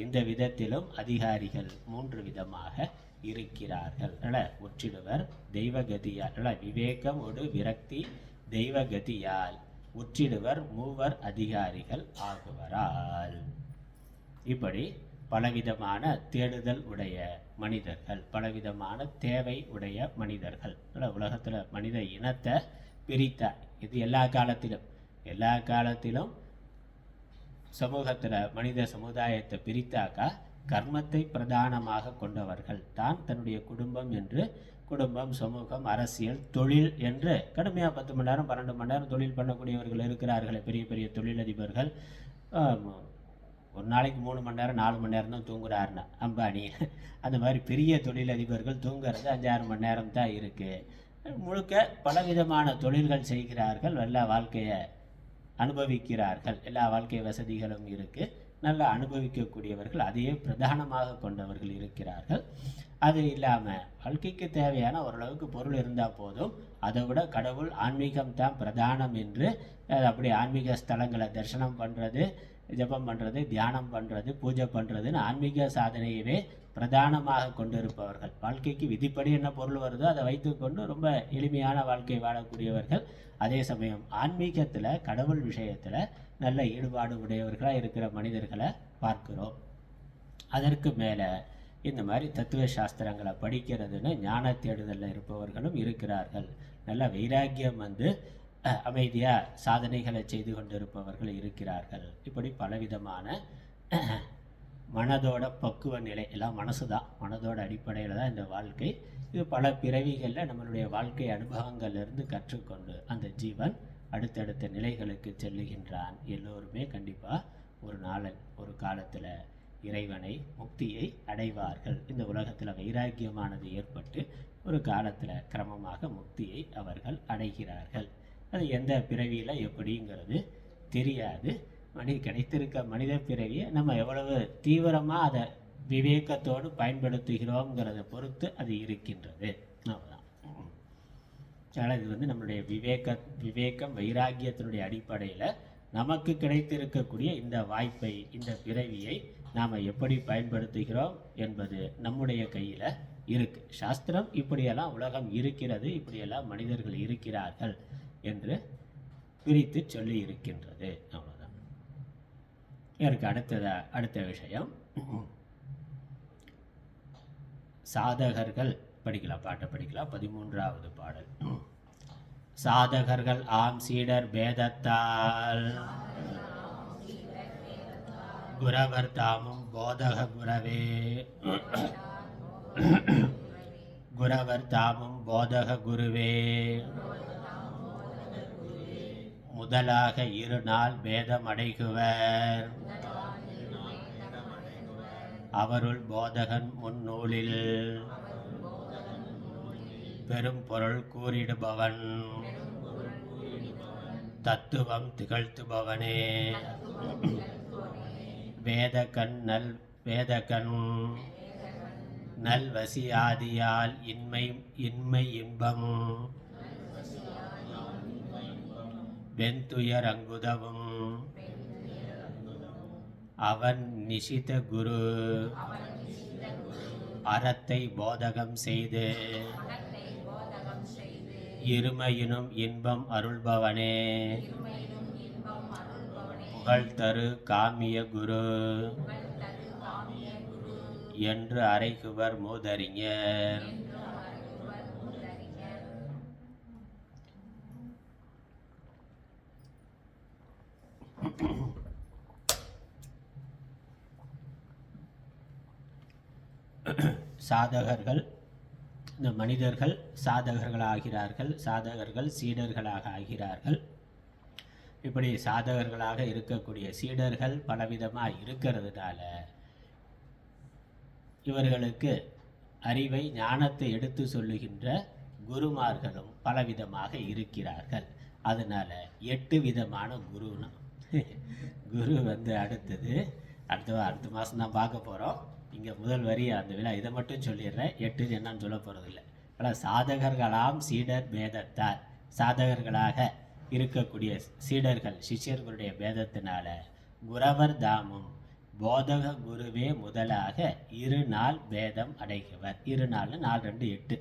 இந்த விதத்திலும் அதிகாரிகள் மூன்று விதமாக இருக்கிறார்கள். அதனால் உற்றிடுவர் தெய்வகதியால், அதனால் விவேகம் ஒரு விரக்தி தெய்வகதியால் உற்றிடுவர் மூவர் அதிகாரிகள் ஆகுவரால். இப்படி பலவிதமான தேடுதல் உடைய மனிதர்கள், பலவிதமான தேவை உடைய மனிதர்கள். உலகத்தில் மனித இனத்தை பிரித்தார். இது எல்லா காலத்திலும் சமூகத்தில் மனித சமுதாயத்தை பிரித்தாக்கா கர்மத்தை பிரதானமாக கொண்டவர்கள் தான் தன்னுடைய குடும்பம் என்று, குடும்பம் சமூகம் அரசியல் தொழில் என்று கடுமையாக 10 மணி நேரம் 12 மணி நேரம் தொழில் பண்ணக்கூடியவர்கள் இருக்கிறார்களே. பெரிய பெரிய தொழிலதிபர்கள் ஒரு நாளைக்கு 3 மணி நேரம் 4 மணி நேரம் தான் தூங்குறாருன்னா அம்பானி, அந்த மாதிரி பெரிய தொழிலதிபர்கள் தூங்குறது 5-6 மணி நேரம் தான் இருக்குது. முழுக்க பலவிதமான தொழில்கள் செய்கிறார்கள், எல்லா வாழ்க்கையை அனுபவிக்கிறார்கள், எல்லா வாழ்க்கை வசதிகளும் இருக்குது, நல்லா அனுபவிக்கக்கூடியவர்கள், அதையே பிரதானமாக கொண்டவர்கள் இருக்கிறார்கள். அது இல்லாமல் வாழ்க்கைக்கு தேவையான ஓரளவுக்கு பொருள் இருந்தால் போதும், அதை விட கடவுள் ஆன்மீகம்தான் பிரதானம் என்று அப்படி ஆன்மீக ஸ்தலங்களை தரிசனம் பண்ணுறது, ஜபம் பண்ணுறது, தியானம் பண்ணுறது, பூஜை பண்ணுறதுன்னு ஆன்மீக சாதனையவே பிரதானமாக கொண்டிருப்பவர்கள். வாழ்க்கைக்கு விதிப்படி என்ன பொருள் வருதோ அதை வைத்துக்கொண்டு ரொம்ப எளிமையான வாழ்க்கை வாழக்கூடியவர்கள். அதே சமயம் ஆன்மீகத்தில் கடவுள் விஷயத்தில் நல்ல ஈடுபாடு உடையவர்களாக இருக்கிற மனிதர்களை பார்க்கிறோம். அதற்கு மேலே இந்த மாதிரி தத்துவ சாஸ்திரங்களை படிக்கிறதுன்னு ஞான தேடுதலில் இருப்பவர்களும் இருக்கிறார்கள். நல்ல வைராக்கியம் அமைதியாக சாதனைகளை செய்து கொண்டிருப்பவர்கள் இருக்கிறார்கள். இப்படி பலவிதமான மனதோட பக்குவ நிலை, எல்லாம் மனசு தான், மனதோட அடிப்படையில் தான் இந்த வாழ்க்கை. இது பல பிறவிகளில் நம்மளுடைய வாழ்க்கை அனுபவங்கள்லேருந்து கற்றுக்கொண்டு அந்த ஜீவன் அடுத்தடுத்த நிலைகளுக்கு செல்லுகின்றான். எல்லோருமே கண்டிப்பாக ஒரு காலத்தில் இறைவனை முக்தியை அடைவார்கள். இந்த உலகத்தில் வைராக்கியமானது ஏற்பட்டு ஒரு காலத்தில் கிரமமாக முக்தியை அவர்கள் அடைகிறார்கள். அது எந்த பிறவியில் எப்படிங்கிறது தெரியாது. கிடைத்திருக்க மனித பிறவியை நம்ம எவ்வளவு தீவிரமாக அதை விவேகத்தோடு பயன்படுத்துகிறோங்கிறத பொறுத்து அது இருக்கின்றது. அவ்வளோதான். அதனால் இது நம்மளுடைய விவேகம் வைராக்கியத்தினுடைய அடிப்படையில் நமக்கு கிடைத்திருக்கக்கூடிய இந்த வாய்ப்பை, இந்த பிறவியை நாம் எப்படி பயன்படுத்துகிறோம் என்பது நம்முடைய கையில் இருக்கு. சாஸ்திரம் இப்படியெல்லாம் உலகம் இருக்கிறது, இப்படியெல்லாம் மனிதர்கள் இருக்கிறார்கள் என்று பிரித்து சொல்லி இருக்கின்றது. அவ்வளோதான். இதற்கு அடுத்த விஷயம் சாதகர்கள். படிக்கலாம், பாட்டை படிக்கலாம். 13வது பாடல். சாதகர்கள் ஆம் சீடர் பேதத்தால் குரவர் தாமும் போதக குரவே குரவர் தாமும் போதக குருவே முதலாக 2 நாள் பேதமடைகுவர் அவருள் போதகன் முன்னூலில் பெரும் பொருள் கூறிடுபவன் தத்துவம் திகழ்த்துபவனே வேதகன் நல்வசியாதியால் இன்மை இன்பம் வெந்துயர் அங்குதவும் அவன் நிசித குரு அறத்தை போதகம் செய்து இருமையினும் இன்பம் அருள்பவனே புகழ் தரு காமிய குரு என்று அறைகுவர் மூதறிஞர். சாதகர்கள், இந்த மனிதர்கள் சாதகர்கள் ஆகிறார்கள், சாதகர்கள் சீடர்களாக ஆகிறார்கள். இப்படி சாதகர்களாக இருக்கக்கூடிய சீடர்கள் பலவிதமாக இருக்கிறதுனால இவர்களுக்கு அறிவை, ஞானத்தை எடுத்து சொல்லுகின்ற குருமார்களும் பலவிதமாக இருக்கிறார்கள். அதனால் 8 விதமான குருனா குரு அடுத்த மாதம் தான் பார்க்க போகிறோம். இங்கே முதல் வரி அந்த விழா இதை மட்டும் சொல்லிடுறேன். 8 என்னன்னு சொல்ல போகிறதில்லை. ஆனால் சாதகர்களாம் சீடர் பேதத்தார், சாதகர்களாக இருக்கக்கூடிய சீடர்கள் சிஷ்யர்களுடைய பேதத்தினால குரவர் தாமும் போதக குருவே முதலாக 2 நாள் பேதம் அடைகிறவர். 2 நாள் 4 2 8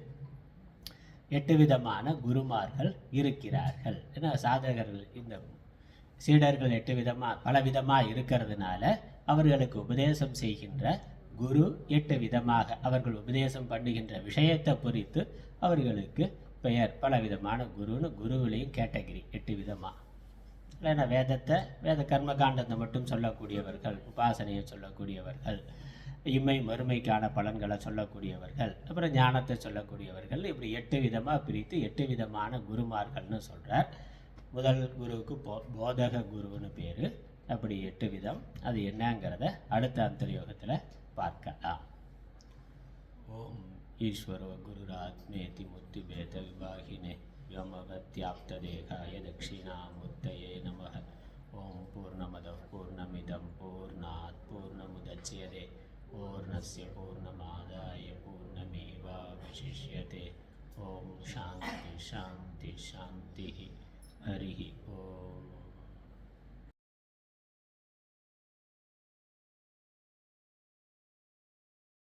8 விதமான குருமார்கள் இருக்கிறார்கள். ஏன்னா சாதகர்கள், இந்த சீடர்கள் 8 விதமாக பலவிதமாக இருக்கிறதுனால அவர்களுக்கு உபதேசம் செய்கின்ற குரு 8 விதமாக அவர்கள் உபதேசம் பண்ணுகின்ற விஷயத்தை பொறுத்து அவர்களுக்கு பெயர் பலவிதமான குருன்னு. குருவிலையும் கேட்டகிரி 8 விதமாக. ஏன்னா வேத கர்மகாண்டத்தை மட்டும் சொல்லக்கூடியவர்கள், உபாசனையை சொல்லக்கூடியவர்கள், இம்மை மறுமைக்கான பலன்களை சொல்லக்கூடியவர்கள், அப்புறம் ஞானத்தை சொல்லக்கூடியவர்கள், இப்படி 8 விதமாக பிரித்து 8 விதமான குருமார்கள்னு சொல்கிறார். முதல் குருவுக்கு போதக குருன்னு பேர். அப்படி 8 விதம். அது என்னங்கிறத அடுத்த அந்தர்யோகத்தில் பார்க்கலாம். ஓம் ஈஸ்வரோ குருராத்மேதி முத்தி பேத விபாகினே व्योमवत्याप्तदेहाय दक्षिणामूर्तये नमः। ओं पूर्णमदः पूर्णमिदं पूर्णात् पूर्णमुदच्यते पूर्णस्य पूर्णमादाय पूर्णमेवावशिष्यते। ओं शान्ति शान्ति शान्तिः। हरिः ओम्।